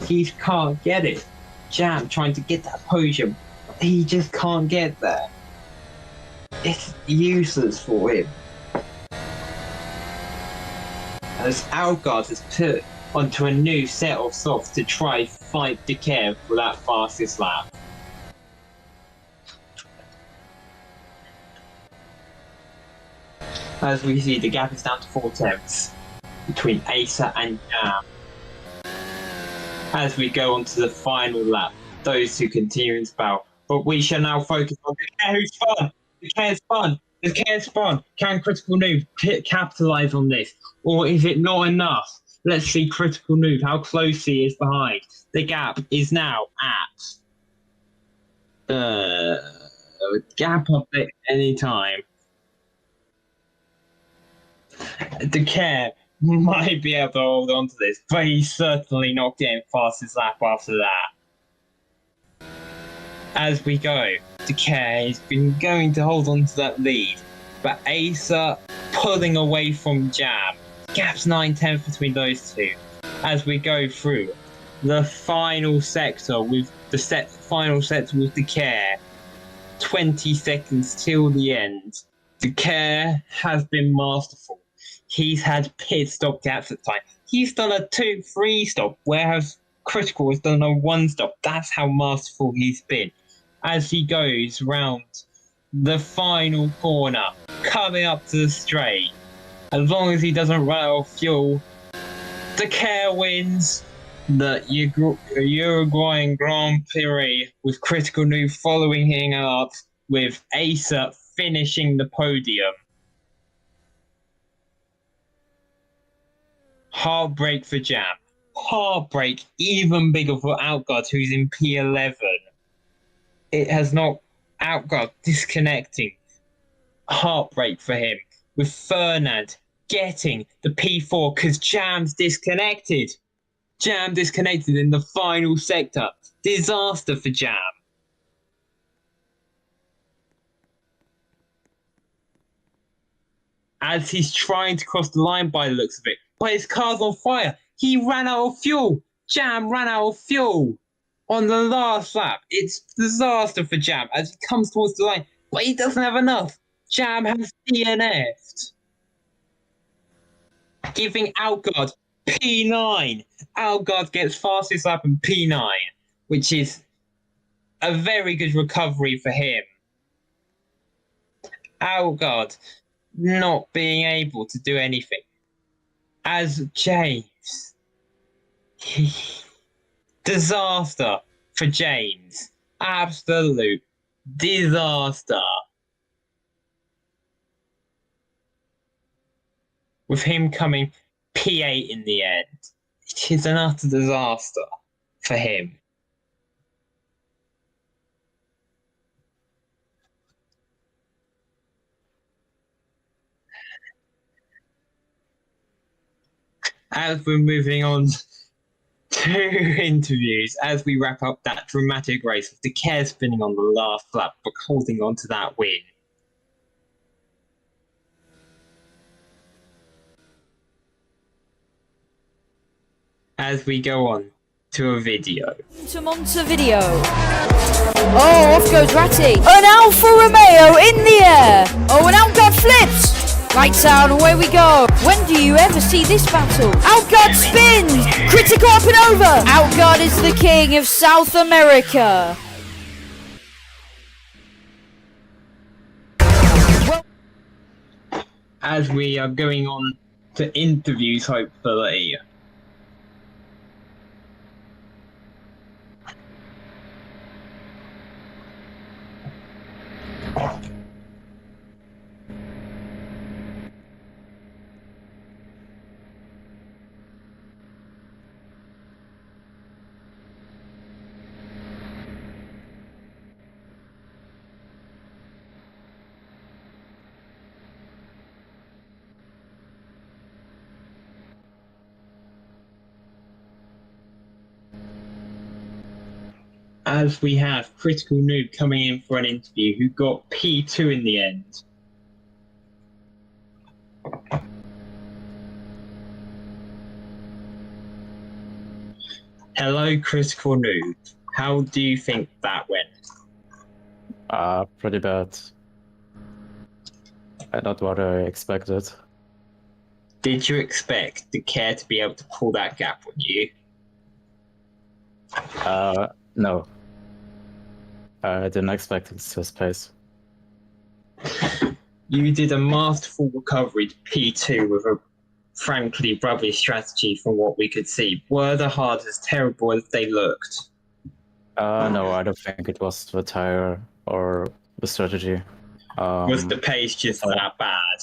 He can't get it. Jam trying to get that podium. He just can't get there. It's useless for him. As Outguard has put onto a new set of softs to try fight the Care for that fastest lap. As we see, the gap is down to 4/10 between Asa and Jam. As we go on to the final lap, those two continue to battle. But we shall now focus on the Care who's fun. The Care's fun. The Care's fun. Can Critical Noob capitalise on this? Or is it not enough? Let's see Critical Noob, how close he is behind. The gap is now at gap up at any time. The Care might be able to hold on to this, but he's certainly not getting fastest lap after that. As we go, the Care has been going to hold on to that lead, but Asa pulling away from Jam. Gap's 9/10 between those two. As we go through the final sector with the Care, 20 seconds till the end. The Care has been masterful. he's had pit stop gaps at times. He's done a 2-3 stop, whereas Critical has done a 1 stop. That's how masterful he's been. As he goes round the final corner, coming up to the straight, as long as he doesn't run out of fuel, the Care wins the Uruguayan Grand Prix, with Critical Noob following him up, with Acer finishing the podium. Heartbreak for Jam. Heartbreak even bigger for Outguard, who's in P11. It has not Outguard disconnecting. Heartbreak for him, with Fernand getting the P4 because Jam's disconnected. Jam disconnected in the final sector. Disaster for Jam. As he's trying to cross the line by the looks of it, but his car's on fire. He ran out of fuel. Jam ran out of fuel on the last lap. It's disaster for Jam as he comes towards the line, but he doesn't have enough. Jam has DNF'd, giving Outguard P9. Outguard gets fastest lap in P9, which is a very good recovery for him. Outguard not being able to do anything. As James, disaster for James. Absolute disaster. With him coming P8 in the end. It is an utter disaster for him. As we're moving on to interviews, as we wrap up that dramatic race with the Care spinning on the last lap but holding on to that win. As we go on to a video. To Montevideo. Oh, off goes Ratty. An Alfa Romeo in the air. Oh, and Outguard flips. Lights out, away we go. When do you ever see this battle? Outguard spins. Critical up and over. Outguard is the king of South America. As we are going on to interviews, hopefully. As we have Critical Noob coming in for an interview, who got P2 in the end. Hello, Critical Noob. How do you think that went? Pretty bad. Not what I expected. Did you expect the Care to be able to pull that gap on you? No. I didn't expect it to pace. You did a masterful recovery to P2 with a frankly rubbish strategy from what we could see. Were the hards as terrible as they looked? No, I don't think it was the tire or the strategy. Was the pace just that bad?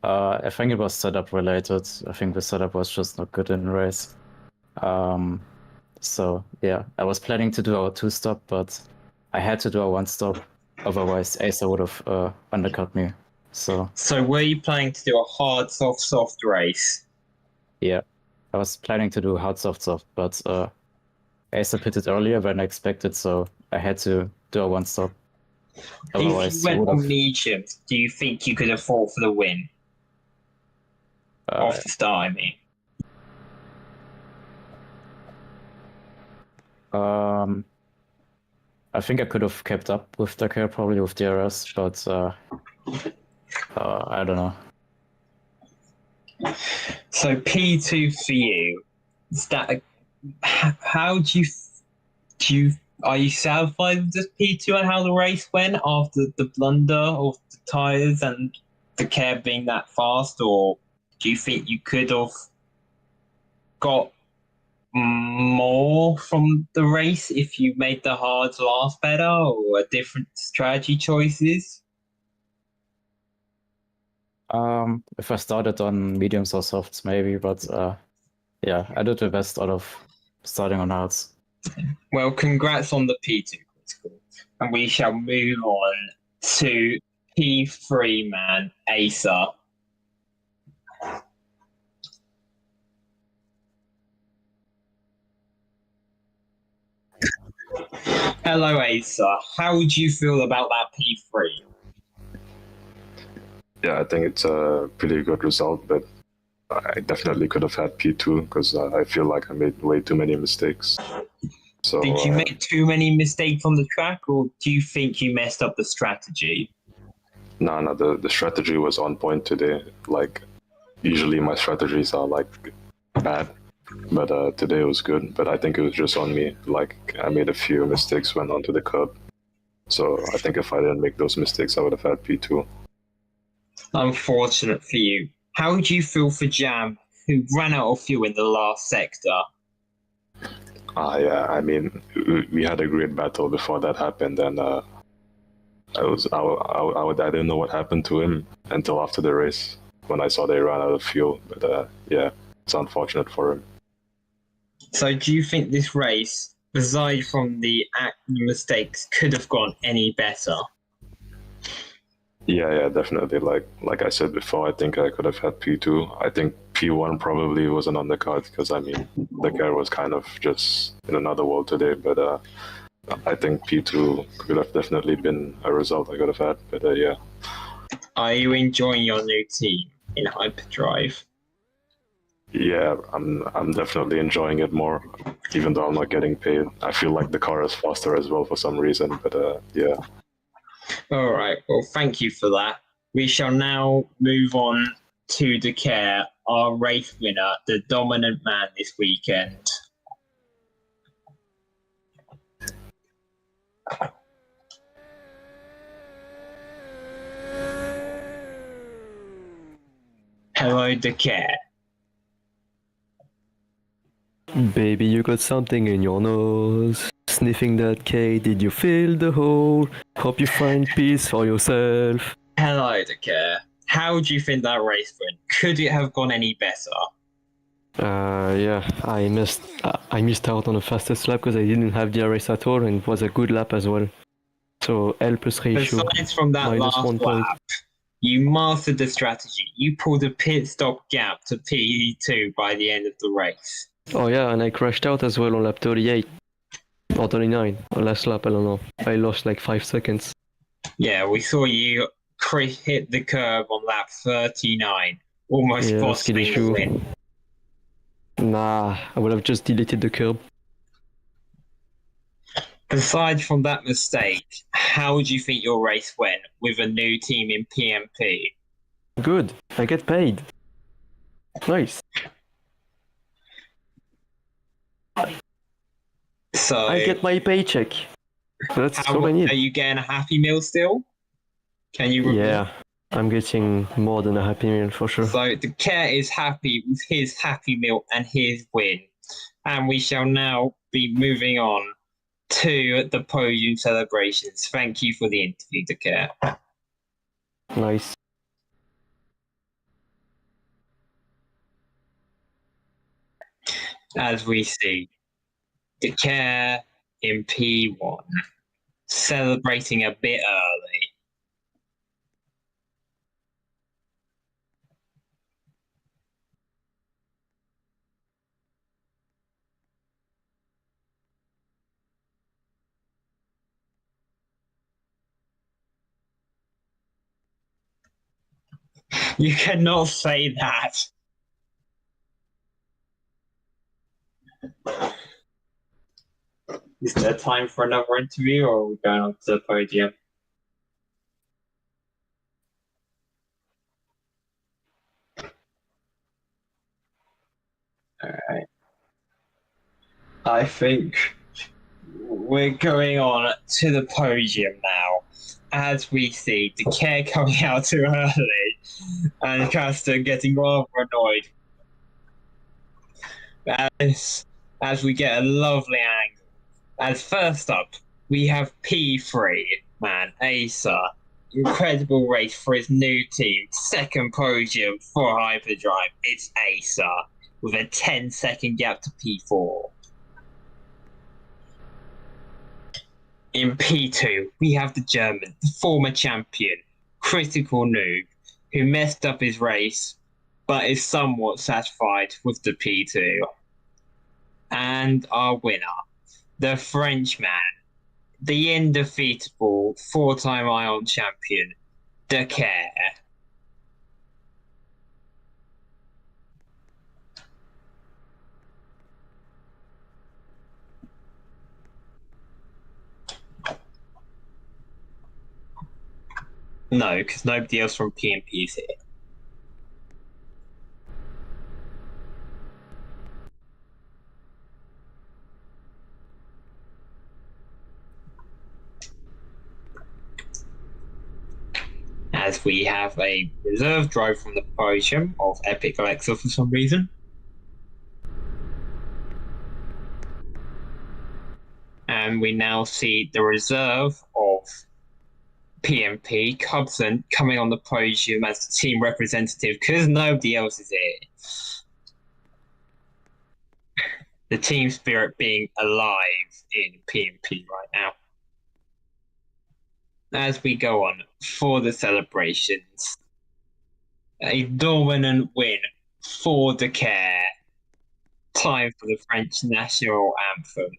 I think it was setup related. I think the setup was just not good in the race. So yeah, I was planning to do a 2-stop, but I had to do a 1-stop. Otherwise, Acer would have undercut me. So were you planning to do a hard, soft race? Yeah, I was planning to do hard, soft, but Acer pitted earlier than I expected, so I had to do a 1-stop. Otherwise, if you went on medium, do you think you could have fought for the win? Off the start, I mean. I think I could have kept up with Dakar, probably with DRS, but I don't know. So P2 for you. Is that how do you are you satisfied with this P2 and how the race went after the blunder of the tyres and the care being that fast, or do you think you could have got more from the race if you made the hards last better or different strategy choices? If I started on mediums or softs, maybe, but yeah, I did the best out of starting on hards. Well, congrats on the P2 critical, and we shall move on to P3 man, Acer. Hello, Acer. How would you feel about that P3? Yeah, I think it's a pretty good result, but I definitely could have had P2 because I feel like I made way too many mistakes. So, did you make too many mistakes on the track, or do you think you messed up the strategy? No, the strategy was on point today. Like, usually my strategies are like bad, but today was good. But I think it was just on me. Like, I made a few mistakes when onto the curb. So I think if I didn't make those mistakes, I would have had P2. Unfortunate for you. How would you feel for Jam, who ran out of fuel in the last sector? Yeah, I mean, we had a great battle before that happened, and I didn't know what happened to him until after the race when I saw they ran out of fuel. But yeah, it's unfortunate for him. So, do you think this race, aside from the mistakes, could have gone any better? Yeah, definitely. Like I said before, I think I could have had P2. I think P1 probably wasn't on the card because I mean the car was kind of just in another world today. But I think P2 could have definitely been a result I could have had. But yeah. Are you enjoying your new team in Hyperdrive? Yeah, I'm definitely enjoying it more, even though I'm not getting paid. I feel like the car is faster as well for some reason. But yeah. All right. Well, thank you for that. We shall now move on to the care, our race winner, the dominant man this weekend. Hello, the care. Baby, you got something in your nose. Sniffing that K, did you feel the hole? Hope you find peace for yourself. Hello, the care. How do you think that race went? Could it have gone any better? Yeah, I missed out on the fastest lap because I didn't have DRS at all, and it was a good lap as well. So L plus ratio. Besides from that minus last 1 point. lap, you mastered the strategy. You pulled a pit stop gap to P2 by the end of the race. Oh yeah, and I crashed out as well on lap 38. Or 39, or last lap, I don't know. I lost like 5 seconds. Yeah, we saw you hit the curb on lap 39, almost possibly the win. Nah, I would have just deleted the curb. Aside from that mistake, how do you think your race went with a new team in PMP? Good, I get paid. Nice. So I get my paycheck. That's all I need. Are you getting a Happy Meal still? Can you? Yeah, I'm getting more than a Happy Meal for sure. So the Care is happy with his Happy Meal and his win. And we shall now be moving on to the podium celebrations. Thank you for the interview, the Care. Nice. As we see, the Care in P1 celebrating a bit early. You cannot say that. Is there time for another interview, or are we going on to the podium? I think we're going on to the podium now, as we see the care coming out too early and Caster getting rather annoyed as we get a lovely angle. As first up, we have P3, man, Acer. Incredible race for his new team. Second podium for Hyperdrive. It's Acer with a 10-second gap to P4. In P2, we have the German, the former champion, Critical Noob, who messed up his race, but is somewhat satisfied with the P2. And our winner, the Frenchman, the indefeatable 4-time Ion champion, Decare. No, because nobody else from PMP is here. As we have a reserve drive from the podium of Epic Alexa for some reason. And we now see the reserve of PMP, Cubson, coming on the podium as the team representative because nobody else is here. The team spirit being alive in PMP right now. As we go on for the celebrations, a dominant win for Decare. Time for the French national anthem.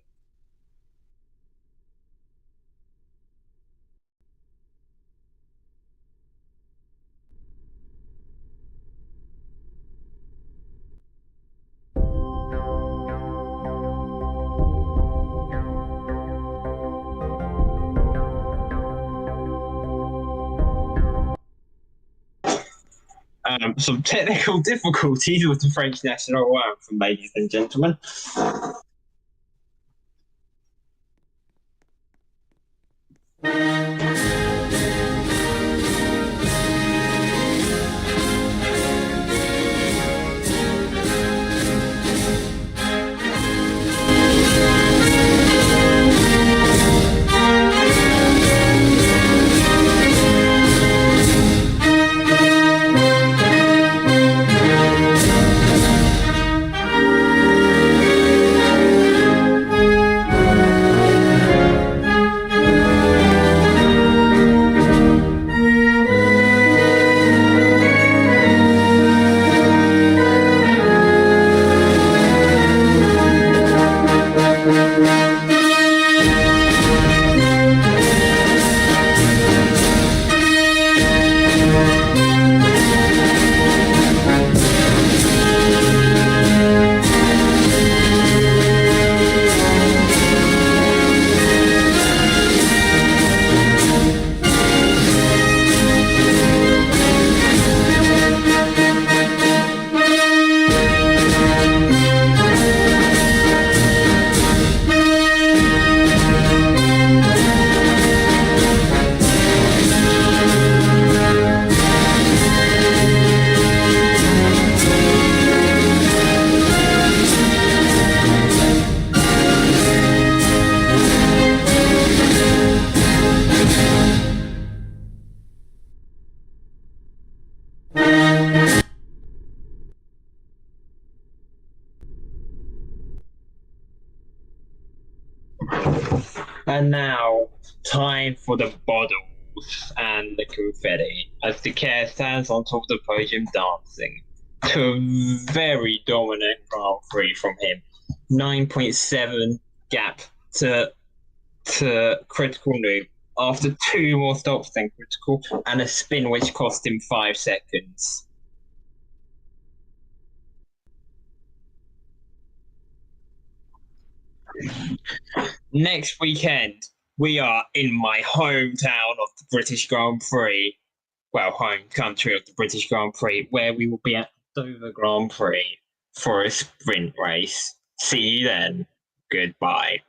Some technical difficulties with the French national anthem, ladies and gentlemen. And now, time for the bottles and the confetti, as Decare stands on top of the podium dancing to a very dominant Grand Prix from him. 9.7 gap to Critical Noob after 2 more stops than Critical and a spin which cost him 5 seconds. Next weekend, we are in my hometown of the British Grand Prix. Well, home country of the British Grand Prix, where we will be at Dover Grand Prix for a sprint race. See you then. Goodbye.